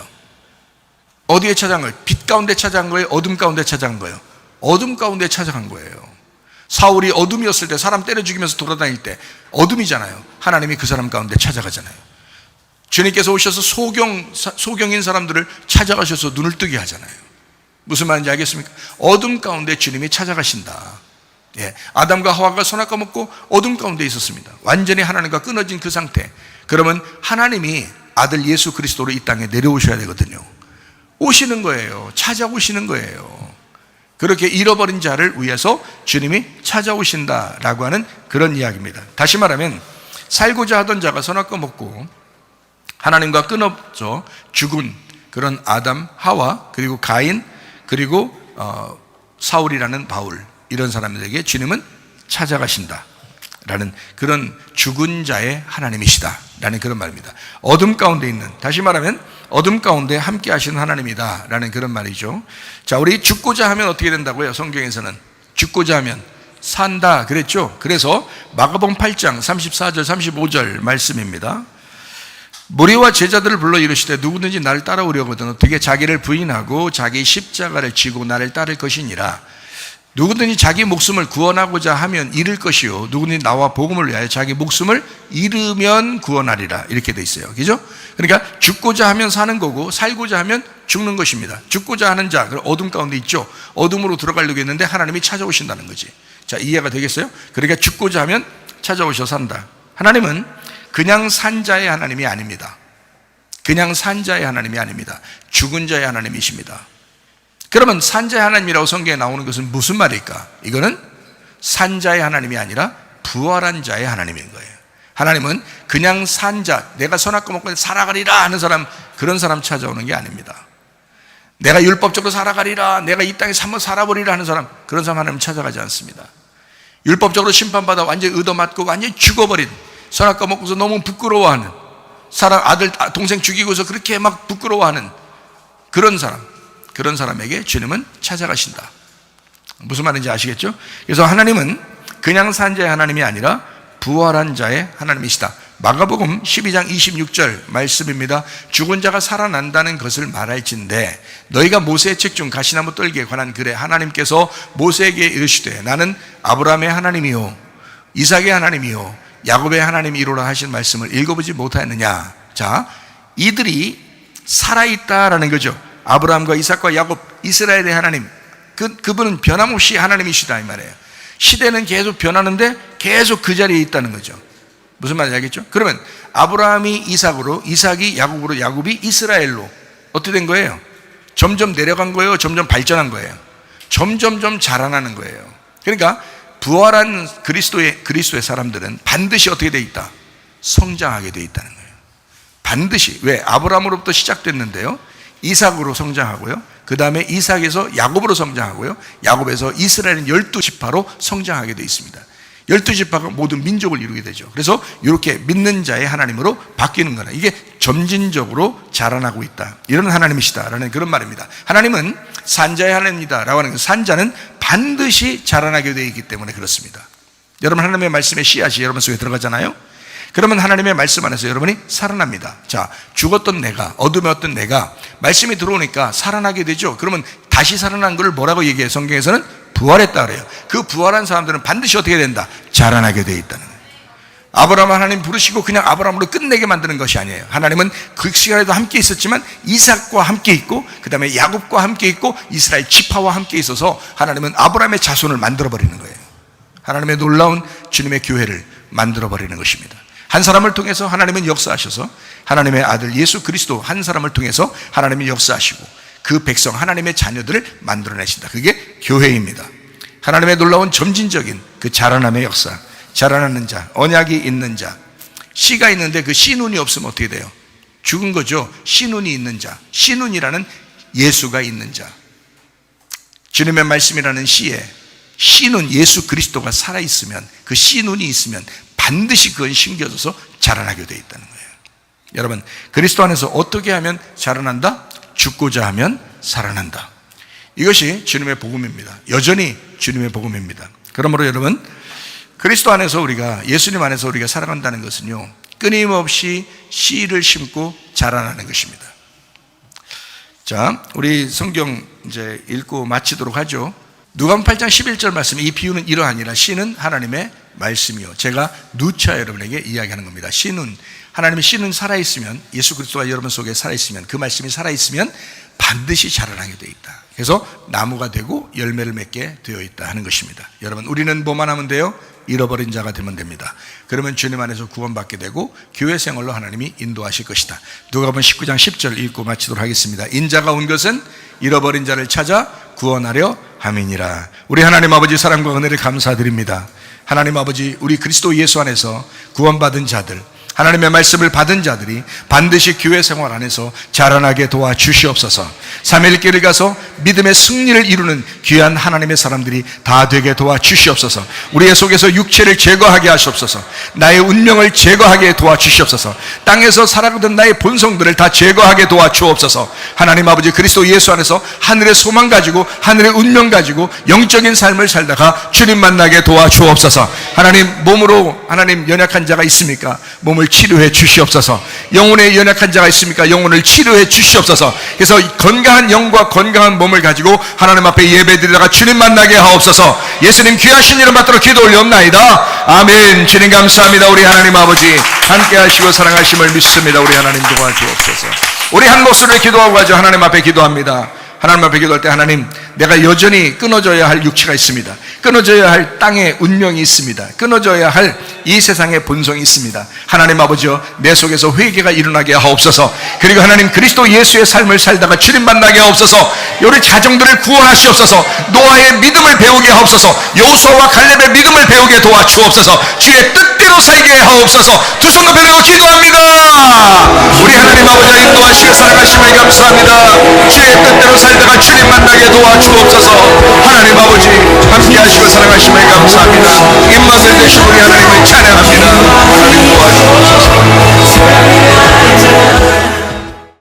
어디에 찾아간 거예요? 빛 가운데 찾아간 거예요? 어둠 가운데 찾아간 거예요? 어둠 가운데 찾아간 거예요. 사울이 어둠이었을 때, 사람 때려 죽이면서 돌아다닐 때 어둠이잖아요. 하나님이 그 사람 가운데 찾아가잖아요. 주님께서 오셔서 소경인 사람들을 찾아가셔서 눈을 뜨게 하잖아요. 무슨 말인지 알겠습니까? 어둠 가운데 주님이 찾아가신다. 예, 아담과 하와가 선악과 먹고 어둠 가운데 있었습니다. 완전히 하나님과 끊어진 그 상태. 그러면 하나님이 아들 예수 그리스도로 이 땅에 내려오셔야 되거든요. 오시는 거예요. 찾아오시는 거예요. 그렇게 잃어버린 자를 위해서 주님이 찾아오신다라고 하는 그런 이야기입니다. 다시 말하면 살고자 하던 자가 선악과 먹고 하나님과 끊어져 죽은 그런 아담, 하와, 그리고 가인, 그리고 사울이라는 바울, 이런 사람들에게 주님은 찾아가신다라는 그런 죽은 자의 하나님이시다라는 그런 말입니다. 어둠 가운데 있는, 다시 말하면 어둠 가운데 함께 하시는 하나님이다 라는 그런 말이죠. 자, 우리 죽고자 하면 어떻게 된다고요? 성경에서는 죽고자 하면 산다 그랬죠. 그래서 마가복음 8장 34절 35절 말씀입니다. 무리와 제자들을 불러 이르시되 누구든지 나를 따라오려거든 어떻게 자기를 부인하고 자기 십자가를 지고 나를 따를 것이니라. 누구든지 자기 목숨을 구원하고자 하면 잃을 것이요 누구든지 나와 복음을 위하여 자기 목숨을 잃으면 구원하리라. 이렇게 돼 있어요. 그죠? 그러니까 죽고자 하면 사는 거고 살고자 하면 죽는 것입니다. 죽고자 하는 자, 어둠 가운데 있죠. 어둠으로 들어가려고 했는데 하나님이 찾아오신다는 거지. 자, 이해가 되겠어요? 그러니까 죽고자 하면 찾아오셔 산다. 하나님은 그냥 산 자의 하나님이 아닙니다. 그냥 산 자의 하나님이 아닙니다. 죽은 자의 하나님이십니다. 그러면 산 자의 하나님이라고 성경에 나오는 것은 무슨 말일까? 이거는 산 자의 하나님이 아니라 부활한 자의 하나님인 거예요. 하나님은 그냥 산 자, 내가 선악과 먹고 살아가리라 하는 사람, 그런 사람 찾아오는 게 아닙니다. 내가 율법적으로 살아가리라, 내가 이 땅에서 한번 살아버리라 하는 사람, 그런 사람 하나님 찾아가지 않습니다. 율법적으로 심판받아 완전히 얻어맞고 완전히 죽어버린, 선악과 먹고서 너무 부끄러워하는 사람, 아들 동생 죽이고서 그렇게 막 부끄러워하는 그런 사람, 그런 사람에게 주님은 찾아가신다. 무슨 말인지 아시겠죠? 그래서 하나님은 그냥 산 자의 하나님이 아니라 부활한 자의 하나님이시다. 마가복음 12장 26절 말씀입니다. 죽은 자가 살아난다는 것을 말할진대 너희가 모세의 책 중 가시나무 떨기에 관한 글에 하나님께서 모세에게 이르시되 나는 아브라함의 하나님이요 이삭의 하나님이요 야곱의 하나님이로라 하신 말씀을 읽어보지 못하였느냐. 자, 이들이 살아있다라는 거죠. 아브라함과 이삭과 야곱, 이스라엘의 하나님, 그분은 변함없이 하나님이시다 이 말이에요. 시대는 계속 변하는데 계속 그 자리에 있다는 거죠. 무슨 말인지 알겠죠? 그러면 아브라함이 이삭으로, 이삭이 야곱으로, 야곱이 이스라엘로 어떻게 된 거예요? 점점 내려간 거예요? 점점 발전한 거예요? 점점점 자라나는 거예요. 그러니까 부활한 그리스도의 사람들은 반드시 어떻게 돼 있다? 성장하게 돼 있다는 거예요. 반드시. 왜? 아브라함으로부터 시작됐는데요, 이삭으로 성장하고요, 그 다음에 이삭에서 야곱으로 성장하고요, 야곱에서 이스라엘은 12지파로 성장하게 되어 있습니다. 12지파가 모든 민족을 이루게 되죠. 그래서 이렇게 믿는 자의 하나님으로 바뀌는 거라. 이게 점진적으로 자라나고 있다, 이런 하나님이시다라는 그런 말입니다. 하나님은 산자의 하나님이다 라고 하는 건, 산자는 반드시 자라나게 되어 있기 때문에 그렇습니다. 여러분, 하나님의 말씀의 씨앗이 여러분 속에 들어가잖아요. 그러면 하나님의 말씀 안에서 여러분이 살아납니다. 자, 죽었던 내가, 어둠에 왔던 내가 말씀이 들어오니까 살아나게 되죠. 그러면 다시 살아난 걸 뭐라고 얘기해요? 성경에서는 부활했다 그래요. 그 부활한 사람들은 반드시 어떻게 된다? 자라나게 되어 있다는 거예요. 아브라함 하나님 부르시고 그냥 아브라함으로 끝내게 만드는 것이 아니에요. 하나님은 그 시간에도 함께 있었지만 이삭과 함께 있고 그 다음에 야곱과 함께 있고 이스라엘 지파와 함께 있어서 하나님은 아브라함의 자손을 만들어버리는 거예요. 하나님의 놀라운 주님의 교회를 만들어버리는 것입니다. 한 사람을 통해서 하나님은 역사하셔서 하나님의 아들 예수 그리스도 한 사람을 통해서 하나님이 역사하시고 그 백성 하나님의 자녀들을 만들어내신다. 그게 교회입니다. 하나님의 놀라운 점진적인 그 자라남의 역사, 자라나는 자, 언약이 있는 자, 씨가 있는데 그 씨눈이 없으면 어떻게 돼요? 죽은 거죠. 씨눈이 있는 자, 씨눈이라는 예수가 있는 자, 주님의 말씀이라는 씨에 씨눈 예수 그리스도가 살아있으면, 그 씨눈이 있으면 반드시 그건 심겨져서 자라나게 되어 있다는 거예요. 여러분, 그리스도 안에서 어떻게 하면 자라난다? 죽고자 하면 살아난다. 이것이 주님의 복음입니다. 여전히 주님의 복음입니다. 그러므로 여러분, 그리스도 안에서 우리가, 예수님 안에서 우리가 살아간다는 것은요, 끊임없이 씨를 심고 자라나는 것입니다. 자, 우리 성경 이제 읽고 마치도록 하죠. 누가복음 8장 11절 말씀, 이 비유는 이러하니라. 씨는 하나님의 말씀이요. 제가 누차 여러분에게 이야기하는 겁니다. 씨는, 하나님의 씨는 살아있으면, 예수 그리스도가 여러분 속에 살아있으면, 그 말씀이 살아있으면 반드시 자라나게 되어 있다. 그래서 나무가 되고 열매를 맺게 되어 있다 하는 것입니다. 여러분, 우리는 뭐만 하면 돼요? 잃어버린 자가 되면 됩니다. 그러면 주님 안에서 구원받게 되고 교회 생활로 하나님이 인도하실 것이다. 누가복음 19장 10절 읽고 마치도록 하겠습니다. 인자가 온 것은 잃어버린 자를 찾아 구원하려 함이니라. 우리 하나님 아버지 사랑과 은혜를 감사드립니다. 하나님 아버지, 우리 그리스도 예수 안에서 구원받은 자들, 하나님의 말씀을 받은 자들이 반드시 교회 생활 안에서 자라나게 도와주시옵소서. 삼위일교를 가서 믿음의 승리를 이루는 귀한 하나님의 사람들이 다 되게 도와주시옵소서. 우리의 속에서 육체를 제거하게 하시옵소서. 나의 운명을 제거하게 도와주시옵소서. 땅에서 살아가던 나의 본성들을 다 제거하게 도와주옵소서. 하나님 아버지, 그리스도 예수 안에서 하늘의 소망 가지고 하늘의 운명 가지고 영적인 삶을 살다가 주님 만나게 도와주옵소서. 하나님, 몸으로 하나님 연약한 자가 있습니까? 몸을 치료해 주시옵소서. 영혼에 연약한 자가 있습니까? 영혼을 치료해 주시옵소서. 그래서 건강한 영과 건강한 몸을 가지고 하나님 앞에 예배드리다가 주님 만나게 하옵소서. 예수님 귀하신 이름 받들어 기도 올려옵나이다. 아멘. 주님 감사합니다. 우리 하나님 아버지 함께 하시고 사랑하심을 믿습니다. 우리 하나님 도와주옵소서. 우리 한 목소리를 기도하고 가죠. 하나님 앞에 기도합니다. 하나님 앞에 기도할 때, 하나님, 내가 여전히 끊어져야 할 육체가 있습니다. 끊어져야 할 땅의 운명이 있습니다. 끊어져야 할 이 세상의 본성이 있습니다. 하나님 아버지여, 내 속에서 회개가 일어나게 하옵소서. 그리고 하나님, 그리스도 예수의 삶을 살다가 주님 만나게 하옵소서. 우리 자정들을 구원하시옵소서. 노아의 믿음을 배우게 하옵소서. 여호수아와 갈렙의 믿음을 배우게 도와주옵소서. 주의 뜻대로 살게 하옵소서. 두 손 높여 들고 기도합니다. 우리 하나님 아버지여, 인도하시고 사랑하심을 감사합니다. 주의 뜻대로 살다가 주님 만나게 도와주옵소서. 하나님 아버지 함께 하시고 사랑하심을 감사합니다. 입맛을 드시고 우리 하나님을 찬양합니다.